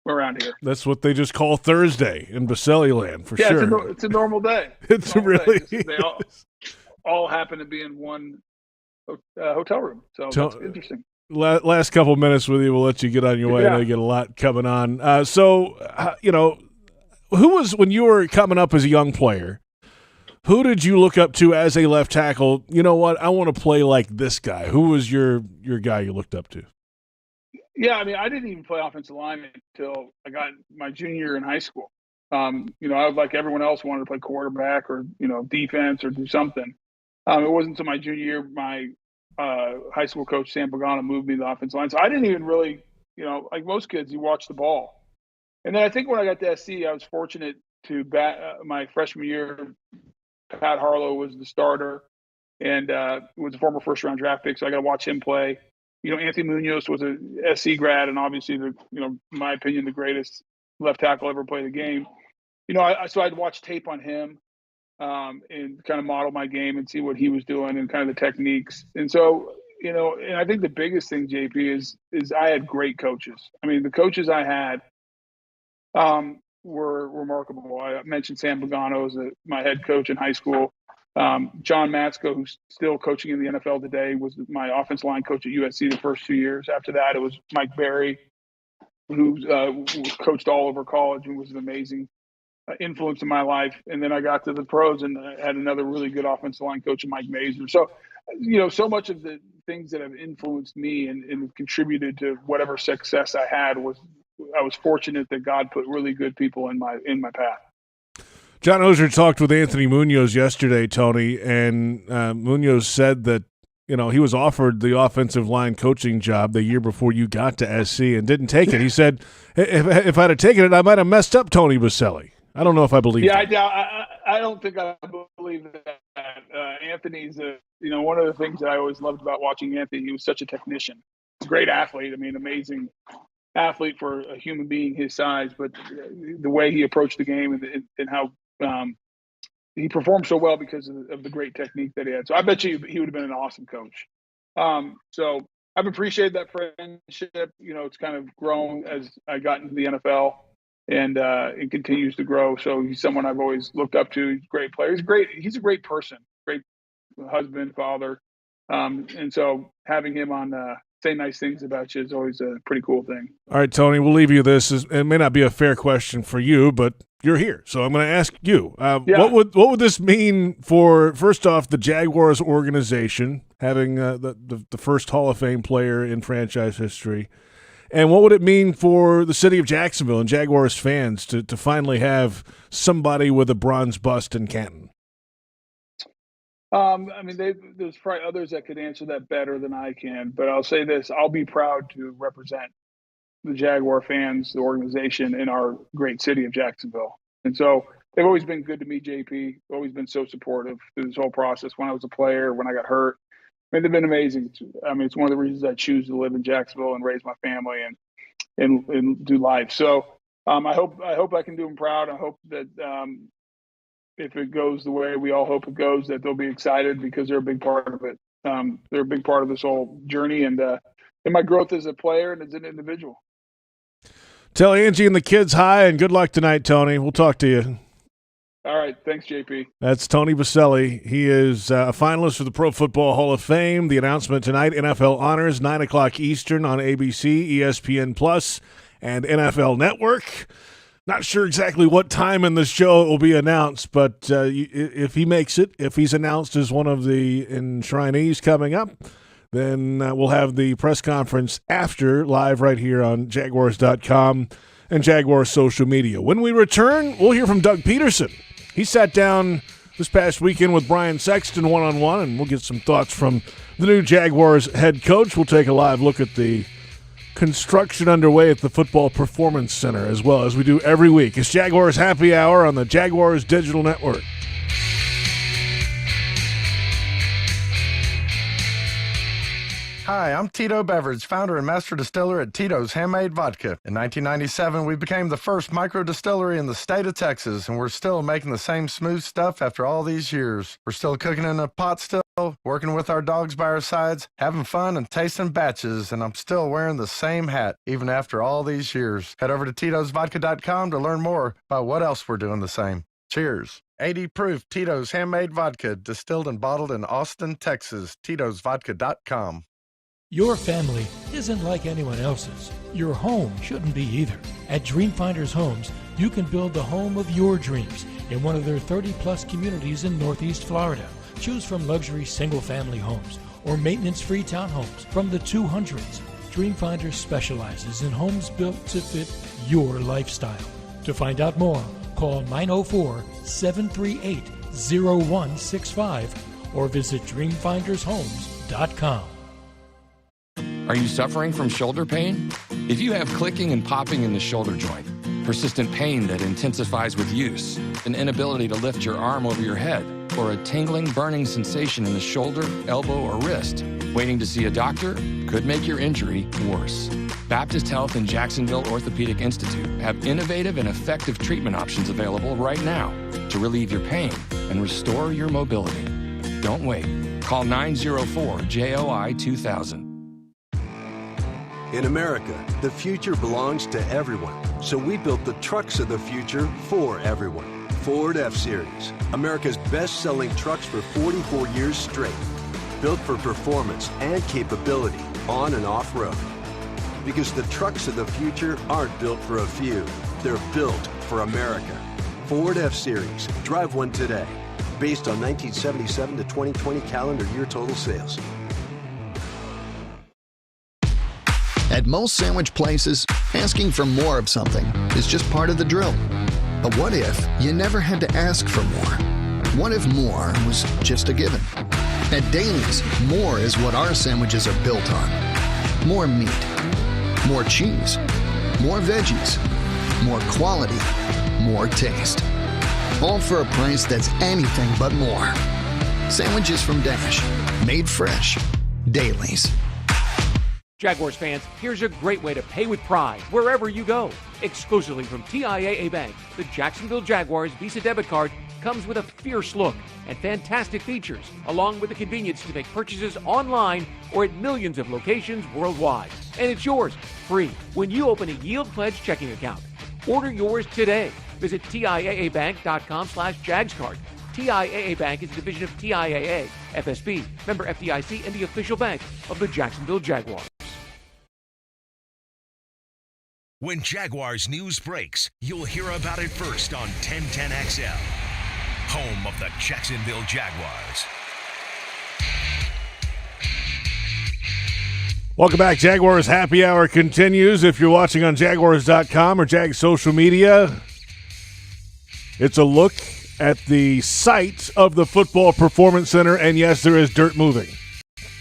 around here. That's what they just call Thursday in Boselli land for sure. Yeah, it's a normal day. It's really day. They all happen to be in one hotel room, so that's interesting. Last couple minutes with you. We'll let you get on your way. I know you get a lot coming on. Who was, when you were coming up as a young player, who did you look up to as a left tackle? You know what? I want to play like this guy. Who was your guy you looked up to? Yeah, I didn't even play offensive line until I got my junior year in high school. I was like everyone else, wanted to play quarterback or defense or do something. It wasn't until my junior year my high school coach Sam Pagano moved me to the offensive line. So I didn't even really, like most kids, you watch the ball. And then I think when I got to SC, I was fortunate to my freshman year. Pat Harlow was the starter, and was a former first-round draft pick. So I got to watch him play. Anthony Munoz was a SC grad, and obviously in my opinion, the greatest left tackle ever played the game. So I'd watch tape on him. And kind of model my game and see what he was doing and kind of the techniques. And so, and I think the biggest thing, JP, is I had great coaches. The coaches I had were remarkable. I mentioned Sam Pagano as my head coach in high school. John Matsko, who's still coaching in the NFL today, was my offensive line coach at USC the first 2 years. After that, it was Mike Berry, who coached all over college and was an amazing influence in my life. And then I got to the pros and I had another really good offensive line coach, Mike Mazer. So, so much of the things that have influenced me and contributed to whatever success I had I was fortunate that God put really good people in my path. John Oehser talked with Anthony Munoz yesterday, Tony, and Munoz said that, he was offered the offensive line coaching job the year before you got to SC and didn't take it. He said, if I'd have taken it, I might have messed up Tony Boselli. I don't know if I believe that. I don't think I believe that. Anthony's one of the things that I always loved about watching Anthony, he was such a technician. Great athlete. Amazing athlete for a human being his size, but the way he approached the game and how he performed so well because of the great technique that he had. So I bet you he would have been an awesome coach. So I've appreciated that friendship. It's kind of grown as I got into the NFL. And it continues to grow. So he's someone I've always looked up to. He's a great player. He's a great person, great husband, father. And so having him on say nice things about you is always a pretty cool thing. All right, Tony, we'll leave you this. It may not be a fair question for you, but you're here. So I'm going to ask you, what would this mean for, first off, the Jaguars organization, having the first Hall of Fame player in franchise history? And what would it mean for the city of Jacksonville and Jaguars fans to finally have somebody with a bronze bust in Canton? There's probably others that could answer that better than I can. But I'll say this. I'll be proud to represent the Jaguar fans, the organization, in our great city of Jacksonville. And so they've always been good to me, JP. Always been so supportive through this whole process. When I was a player, when I got hurt. They've been amazing. It's one of the reasons I choose to live in Jacksonville and raise my family. And and do life. So I hope I can do them proud. I hope that if it goes the way we all hope it goes, that they'll be excited because they're a big part of it. They're a big part of this whole journey and my growth as a player and as an individual. Tell Angie and the kids hi, and good luck tonight, Tony. We'll talk to you. All right. Thanks, JP. That's Tony Boselli. He is a finalist for the Pro Football Hall of Fame. The announcement tonight, NFL Honors, 9 o'clock Eastern on ABC, ESPN+, and NFL Network. Not sure exactly what time in the show it will be announced, but if he makes it, if he's announced as one of the enshrinees coming up, then we'll have the press conference after, live right here on Jaguars.com and Jaguars social media. When we return, we'll hear from Doug Pederson. He sat down this past weekend with Brian Sexton one-on-one, and we'll get some thoughts from the new Jaguars head coach. We'll take a live look at the construction underway at the Football Performance Center, as well as we do every week. It's Jaguars Happy Hour on the Jaguars Digital Network. Hi, I'm Tito Beveridge, founder and master distiller at Tito's Handmade Vodka. In 1997, we became the first micro distillery in the state of Texas, and we're still making the same smooth stuff after all these years. We're still cooking in a pot still, working with our dogs by our sides, having fun and tasting batches, and I'm still wearing the same hat, even after all these years. Head over to Tito'sVodka.com to learn more about what else we're doing the same. Cheers. 80 proof Tito's Handmade Vodka, distilled and bottled in Austin, Texas. Tito'sVodka.com. Your family isn't like anyone else's. Your home shouldn't be either. At Dreamfinders Homes, you can build the home of your dreams in one of their 30-plus communities in Northeast Florida. Choose from luxury single-family homes or maintenance-free townhomes from the 200s. Dreamfinders specializes in homes built to fit your lifestyle. To find out more, call 904-738-0165 or visit dreamfindershomes.com. Are you suffering from shoulder pain? If you have clicking and popping in the shoulder joint, persistent pain that intensifies with use, an inability to lift your arm over your head, or a tingling, burning sensation in the shoulder, elbow, or wrist, waiting to see a doctor could make your injury worse. Baptist Health and Jacksonville Orthopedic Institute have innovative and effective treatment options available right now to relieve your pain and restore your mobility. Don't wait. Call 904-JOI-2000. In America, the future belongs to everyone. So we built the trucks of the future for everyone. Ford F-Series, America's best-selling trucks for 44 years straight. Built for performance and capability on and off-road. Because the trucks of the future aren't built for a few. They're built for America. Ford F-Series. Drive one today. Based on 1977 to 2020 calendar year total sales. At most sandwich places, asking for more of something is just part of the drill. But what if you never had to ask for more? What if more was just a given? At Daly's, more is what our sandwiches are built on. More meat, more cheese, more veggies, more quality, more taste. All for a price that's anything but more. Sandwiches from Dash, made fresh. Daly's. Jaguars fans, here's a great way to pay with pride wherever you go. Exclusively from TIAA Bank, the Jacksonville Jaguars Visa debit card comes with a fierce look and fantastic features, along with the convenience to make purchases online or at millions of locations worldwide. And it's yours, free, when you open a Yield Pledge checking account. Order yours today. Visit TIAABank.com/JagsCard. TIAA Bank is a division of TIAA, FSB, member FDIC, and the official bank of the Jacksonville Jaguars. When Jaguars news breaks, you'll hear about it first on 1010XL, home of the Jacksonville Jaguars. Welcome back. Jaguars Happy Hour continues. If you're watching on Jaguars.com or Jag social media, it's a look at the site of the Football Performance Center, and yes, there is dirt moving.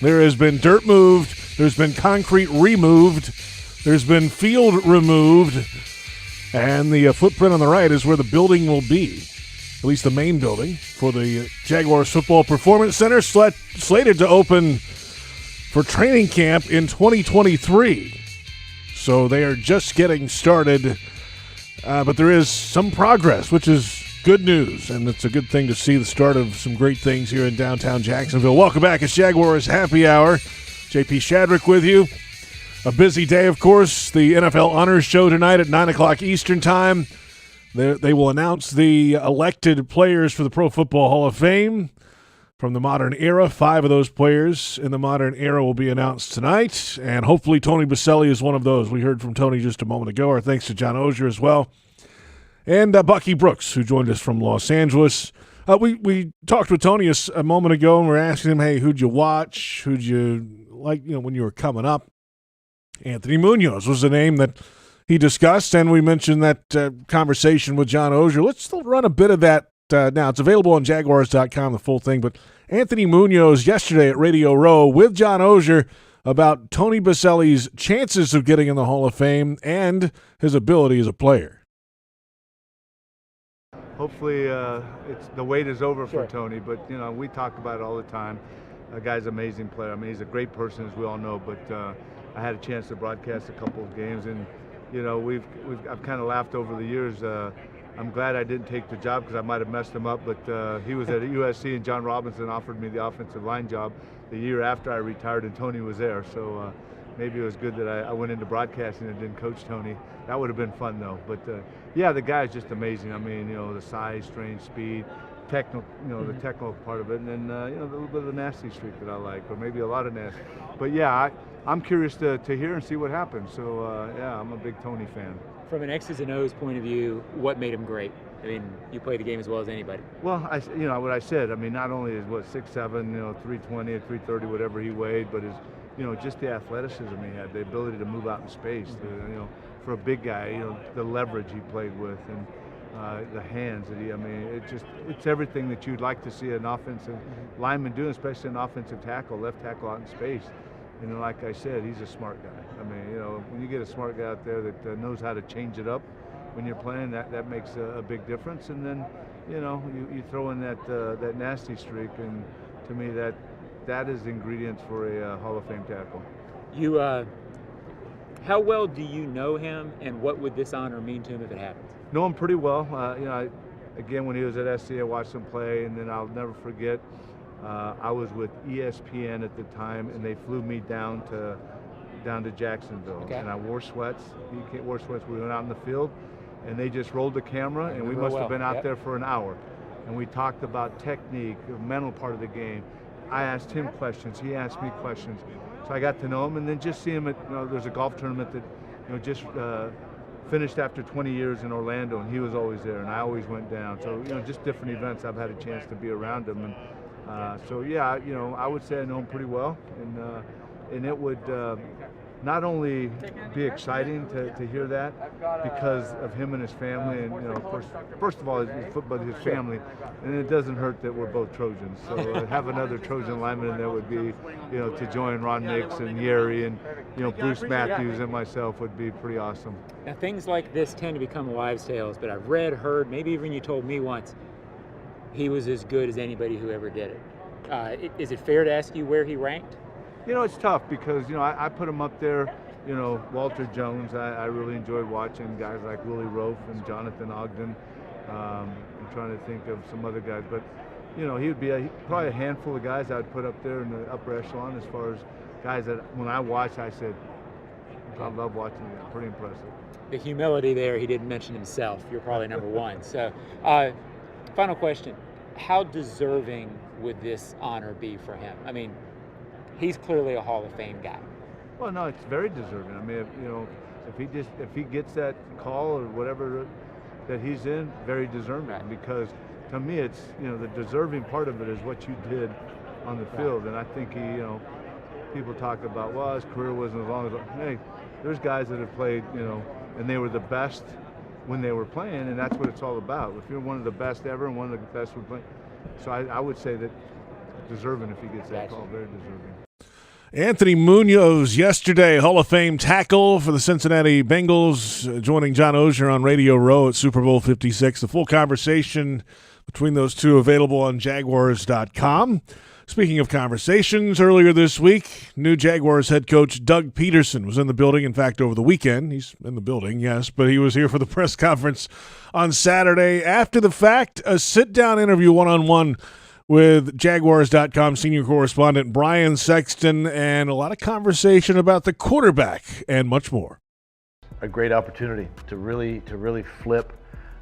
There has been dirt moved. There's been concrete removed. There's been field removed, and the footprint on the right is where the building will be, at least the main building for the Jaguars Football Performance Center, slated to open for training camp in 2023. So they are just getting started, but there is some progress, which is good news, and it's a good thing to see the start of some great things here in downtown Jacksonville. Welcome back. It's Jaguars Happy Hour. JP Shadrick with you. A busy day, of course. The NFL Honors Show tonight at 9 o'clock Eastern Time. They will announce the elected players for the Pro Football Hall of Fame from the modern era. 5 of those players in the modern era will be announced tonight, and hopefully Tony Boselli is one of those. We heard from Tony just a moment ago. Our thanks to John Oehser as well. And Bucky Brooks, who joined us from Los Angeles. We talked with Tony a moment ago, and we're asking him, hey, who'd you watch? Who'd you like, when you were coming up? Anthony Munoz was the name that he discussed, and we mentioned that conversation with John Oehser. Let's still run a bit of that now. It's available on Jaguars.com, the full thing. But Anthony Munoz yesterday at Radio Row with John Oehser about Tony Boselli's chances of getting in the Hall of Fame and his ability as a player. Hopefully, the wait is over for Tony, but we talk about it all the time. A guy's an amazing player. I mean, he's a great person, as we all know. But I had a chance to broadcast a couple of games, and I've kind of laughed over the years. I'm glad I didn't take the job because I might have messed him up. But he was at USC, and John Robinson offered me the offensive line job the year after I retired, and Tony was there. So maybe it was good that I went into broadcasting and didn't coach Tony. That would have been fun, though. But yeah, the guy is just amazing. I mean, the size, strength, speed, technical, the technical part of it, and then a little bit of the nasty streak that I like, or maybe a lot of nasty. But yeah, I'm curious to hear and see what happens. So yeah, I'm a big Tony fan. From an X's and O's point of view, what made him great? I mean, you play the game as well as anybody. Well, what I said. I mean, not only is 6'7", 320 or 330, whatever he weighed, but just the athleticism he had, the ability to move out in space. For a big guy, the leverage he played with, and the hands that it's everything that you'd like to see an offensive lineman do, especially an offensive tackle, left tackle out in space. Like I said, he's a smart guy. I mean, when you get a smart guy out there that knows how to change it up when you're playing, that makes a big difference. And then, you throw in that nasty streak, and to me, that is the ingredients for a Hall of Fame tackle. How well do you know him, and what would this honor mean to him if it happens? Know him pretty well. Again, when he was at SC, I watched him play, and then I'll never forget. I was with ESPN at the time, and they flew me down to Jacksonville, and I wore sweats. You can't wear sweats. We went out in the field, and they just rolled the camera, and we must have been out there for an hour, and we talked about technique, the mental part of the game. I asked him questions. He asked me questions. So I got to know him, and then just see him at, there's a golf tournament that, just finished after 20 years in Orlando, and he was always there, and I always went down. So, just different events, I've had a chance to be around him. And so, yeah, I would say I know him pretty well, and it would not only be exciting to hear that because of him and his family, and first of all his football, his family, and it doesn't hurt that we're both Trojans. So have another Trojan lineman in there would be, to join Ron Nix and Yeri and Bruce Matthews and myself would be pretty awesome. Now things like this tend to become wives' tales, but I've read, heard, maybe even you told me once, he was as good as anybody who ever did it. Is it fair to ask you where he ranked? It's tough because, I put him up there, Walter Jones. I really enjoyed watching guys like Willie Rofe and Jonathan Ogden. I'm trying to think of some other guys, but, he would be probably a handful of guys I would put up there in the upper echelon as far as guys that when I watched, I said, I love watching them. Pretty impressive. The humility there, he didn't mention himself. You're probably number one. So, final question. How deserving would this honor be for him? I mean, he's clearly a Hall of Fame guy. Well, no, it's very deserving. I mean, if he gets that call or whatever that he's in, very deserving. Because to me, it's the deserving part of it is what you did on the field, and I think he, people talk about, well, his career wasn't as long as. Hey, there's guys that have played, and they were the best when they were playing, and that's what it's all about. If you're one of the best ever and one of the best we're playing, so I would say that deserving if he gets that call, very deserving. Anthony Munoz yesterday, Hall of Fame tackle for the Cincinnati Bengals, joining John Oehser on Radio Row at Super Bowl 56. The full conversation between those two available on Jaguars.com. Speaking of conversations, earlier this week, new Jaguars head coach Doug Pederson was in the building. In fact, over the weekend, he's in the building, yes, but he was here for the press conference on Saturday. After the fact, a sit-down interview one-on-one with Jaguars.com senior correspondent Brian Sexton, and a lot of conversation about the quarterback and much more. A great opportunity to really flip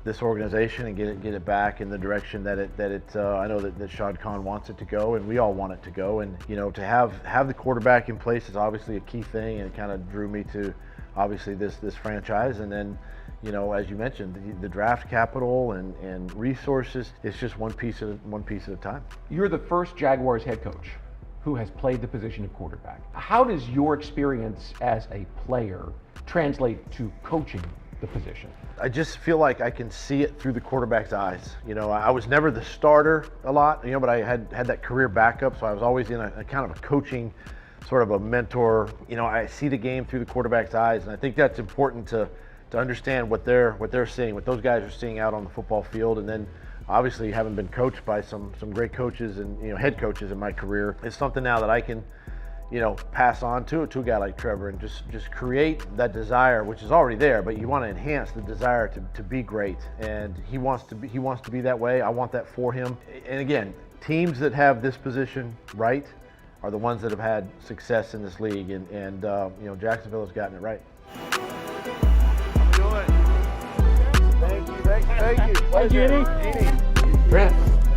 this organization and get it back in the direction that I know that Shad Khan wants it to go, and we all want it to go. And to have the quarterback in place is obviously a key thing, and it kind of drew me to obviously this franchise. And then as you mentioned, the draft capital and resources, it's just one piece at a time. You're the first Jaguars head coach who has played the position of quarterback. How does your experience as a player translate to coaching the position? I just feel like I can see it through the quarterback's eyes. I was never the starter a lot, but I had that career backup, so I was always in a kind of a coaching, sort of a mentor. I see the game through the quarterback's eyes, and I think that's important to understand what they're seeing, what those guys are seeing out on the football field. And then obviously having been coached by some great coaches and head coaches in my career, it's something now that I can pass on to a guy like Trevor and just create that desire, which is already there, but you want to enhance the desire to be great. And he wants to be that way. I want that for him. And again, teams that have this position right are the ones that have had success in this league, and Jacksonville has gotten it right. Thank you, Eddie. Brent,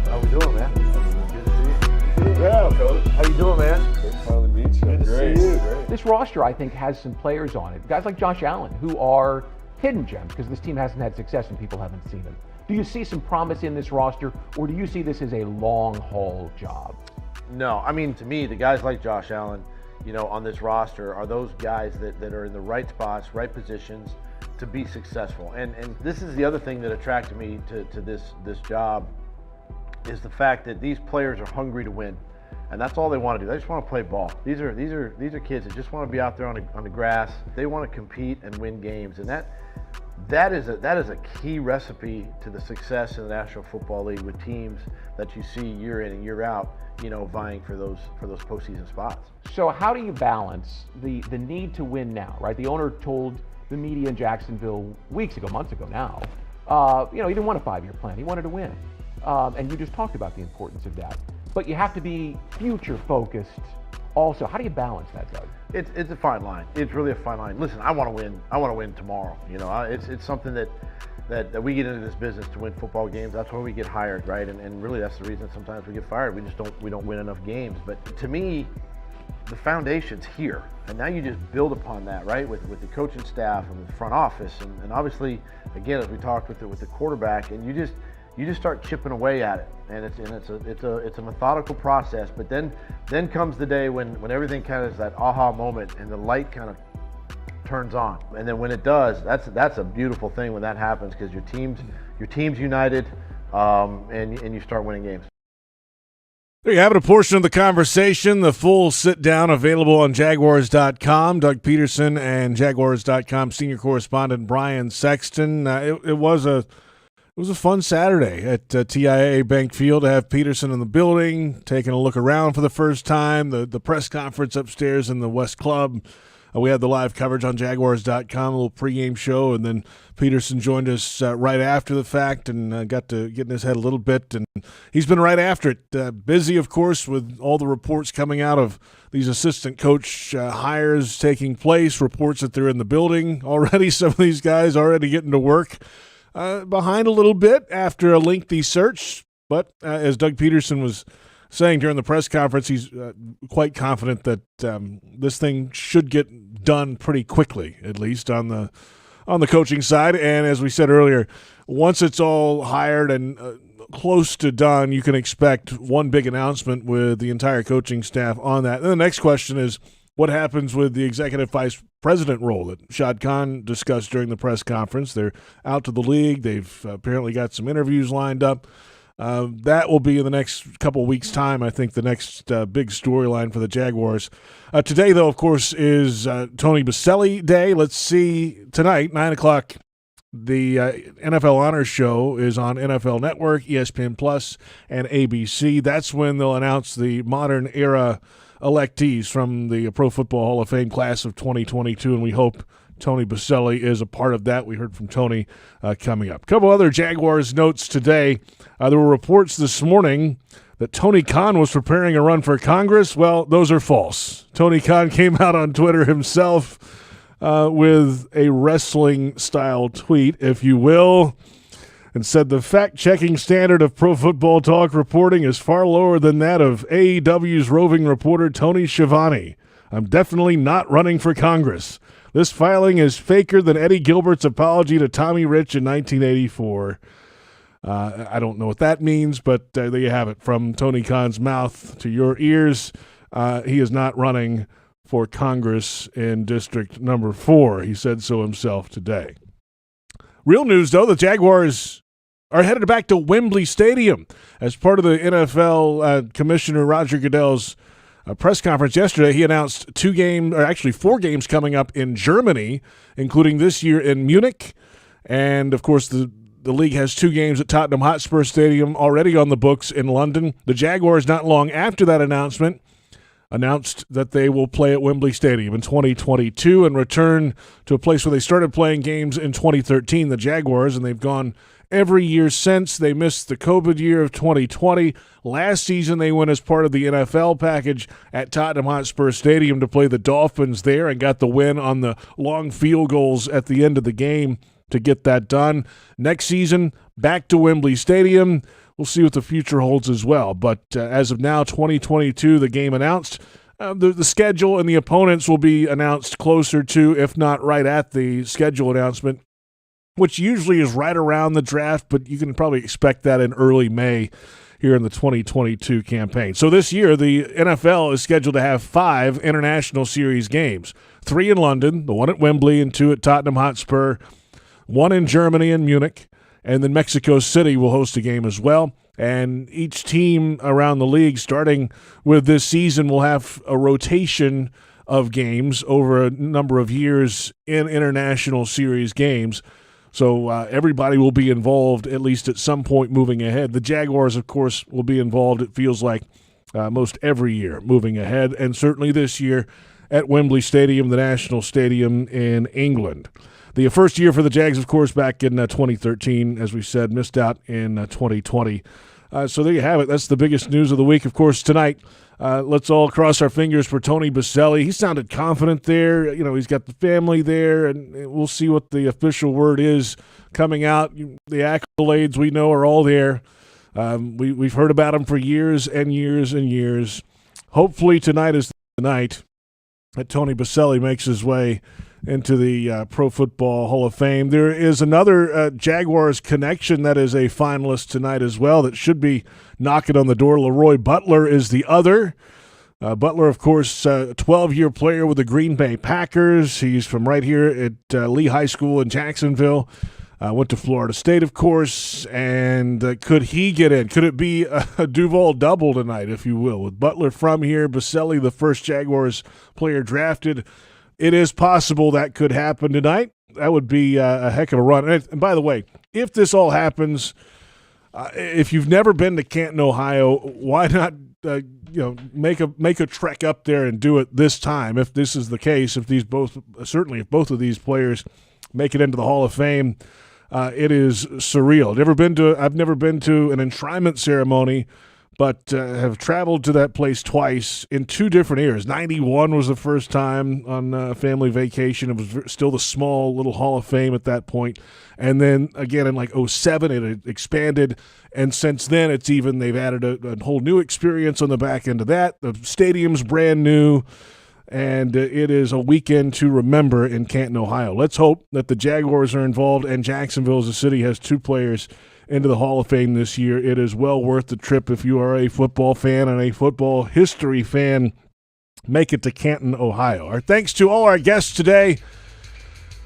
how we doing, man? Good to see you. Yeah, Coach. How you doing, man? Great to finally meet you. Good to see you. Great. This roster, I think, has some players on it. Guys like Josh Allen, who are hidden gems because this team hasn't had success and people haven't seen them. Do you see some promise in this roster, or do you see this as a long-haul job? No, I mean, to me, the guys like Josh Allen, on this roster are those guys that are in the right spots, right positions to be successful. And this is the other thing that attracted me to this job, is the fact that these players are hungry to win. And that's all they want to do. They just want to play ball. These are kids that just want to be out there on the grass. They want to compete and win games, and that is a key recipe to the success in the National Football League, with teams that you see year in and year out, vying for those postseason spots. So how do you balance the need to win now, right? The owner told the media in Jacksonville months ago now, he didn't want a 5-year plan. He wanted to win, and you just talked about the importance of that. But you have to be future focused also. How do you balance that, Doug? It's a fine line. It's really a fine line. Listen, I want to win. I want to win tomorrow. It's something that we get into this business to win football games. That's why we get hired, right? And really that's the reason sometimes we get fired. We don't win enough games. But to me, the foundation's here, and now you just build upon that, right? With the coaching staff and the front office, and obviously, again, as we talked with the quarterback, and you just start chipping away at it, and it's a methodical process. But then comes the day when everything kind of is that aha moment, and the light kind of turns on. And then when it does, that's a beautiful thing when that happens, because your team's united, and you start winning games. There you have it, a portion of the conversation. The full sit-down available on Jaguars.com. Doug Pederson and Jaguars.com senior correspondent Brian Sexton. It was a fun Saturday at TIAA Bank Field to have Peterson in the building, taking a look around for the first time, the press conference upstairs in the West Club. We had the live coverage on Jaguars.com, a little pregame show, and then Peterson joined us right after the fact and got to get in his head a little bit. And he's been right after it. Busy, of course, with all the reports coming out of these assistant coach hires taking place, reports that they're in the building already. Some of these guys already getting to work. Behind a little bit after a lengthy search, but as Doug Pederson was saying during the press conference, he's quite confident that this thing should get done pretty quickly, at least on the coaching side. And as we said earlier, once it's all hired and close to done, you can expect one big announcement with the entire coaching staff on that. And the next question is, what happens with the executive vice president role that Shad Khan discussed during the press conference? They're out to the league. They've apparently got some interviews lined up. That will be in the next couple of weeks' time, I think, the next big storyline for the Jaguars. Today, though, of course, is Tony Boselli Day. Let's see tonight, 9 o'clock The NFL Honors Show is on NFL Network, ESPN Plus, and ABC. That's when they'll announce the modern era electees from the Pro Football Hall of Fame class of 2022, and we hope Tony Boselli is a part of that. We heard from Tony coming up. A couple other Jaguars notes today. There were reports this morning that Tony Khan was preparing a run for Congress. Well, those are false. Tony Khan came out on Twitter himself with a wrestling-style tweet, if you will, and said the fact-checking standard of Pro Football Talk reporting is far lower than that of AEW's roving reporter Tony Schiavone. I'm definitely not running for Congress. This filing is faker than Eddie Gilbert's apology to Tommy Rich in 1984. I don't know what that means, but there you have it. From Tony Khan's mouth to your ears, he is not running for Congress in District Number 4. He said so himself today. Real news, though, the Jaguars are headed back to Wembley Stadium as part of the NFL Commissioner Roger Goodell's press conference yesterday. He announced 4 games coming up in Germany, including this year in Munich. And, of course, the league has 2 games at Tottenham Hotspur Stadium already on the books in London. The Jaguars, not long after that announcement, announced that they will play at Wembley Stadium in 2022 and return to a place where they started playing games in 2013, the Jaguars, and they've gone every year since. They missed the COVID year of 2020. Last season, they went as part of the NFL package at Tottenham Hotspur Stadium to play the Dolphins there and got the win on the long field goals at the end of the game to get that done. Next season, back to Wembley Stadium. We'll see what the future holds as well. But as of now, 2022, the game announced. The schedule and the opponents will be announced closer to, if not right at the schedule announcement, which usually is right around the draft, but you can probably expect that in early May here in the 2022 campaign. So this year, the NFL is scheduled to have 5 International Series games, 3 in London, the one at Wembley and 2 at Tottenham Hotspur, 1 in Germany and Munich, and then Mexico City will host a game as well. And each team around the league, starting with this season, will have a rotation of games over a number of years in International Series games. So everybody will be involved at least at some point moving ahead. The Jaguars, of course, will be involved, it feels like, most every year moving ahead, and certainly this year at Wembley Stadium, the national stadium in England. The first year for the Jags, of course, back in 2013, as we said, missed out in 2020. So there you have it. That's the biggest news of the week. Of course, tonight, let's all cross our fingers for Tony Boselli. He sounded confident there. You know, he's got the family there, and we'll see what the official word is coming out. The accolades we know are all there. We've heard about him for years and years and years. Hopefully tonight is the night that Tony Boselli makes his way into the Pro Football Hall of Fame. There is another Jaguars connection that is a finalist tonight as well that should be knocking on the door. Leroy Butler is the other. Butler, of course, a 12-year player with the Green Bay Packers. He's from right here at Lee High School in Jacksonville. Went to Florida State, of course. And could he get in? Could it be a Duval double tonight, if you will? With Butler from here, Boselli, the first Jaguars player drafted. It is possible that could happen tonight. That would be a heck of a run. And by the way, if this all happens, if you've never been to Canton, Ohio, why not make a trek up there and do it this time? If this is the case, if both of these players make it into the Hall of Fame, it is surreal. I've never been to an enshrinement ceremony, but have traveled to that place twice in 2 different years. 91 was the first time on a family vacation. It was still the small little Hall of Fame at that point. And then again in like 07, it had expanded. And since then, they've added a whole new experience on the back end of that. The stadium's brand new, and it is a weekend to remember in Canton, Ohio. Let's hope that the Jaguars are involved, and Jacksonville as a city has 2 players into the Hall of Fame this year. It is well worth the trip if you are a football fan and a football history fan. Make it to Canton, Ohio. Our thanks to all our guests today.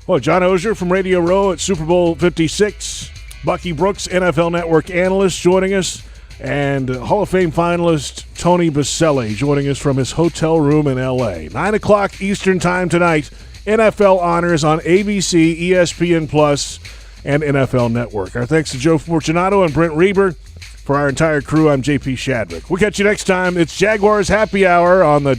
Well, John Oehser from Radio Row at Super Bowl 56. Bucky Brooks, NFL Network analyst, joining us. And Hall of Fame finalist Tony Boselli joining us from his hotel room in L.A. 9 o'clock Eastern Time tonight. NFL Honors on ABC, ESPN Plus, and NFL Network. Our thanks to Joe Fortunato and Brent Reber. For our entire crew, I'm JP Shadrick. We'll catch you next time. It's Jaguars Happy Hour on the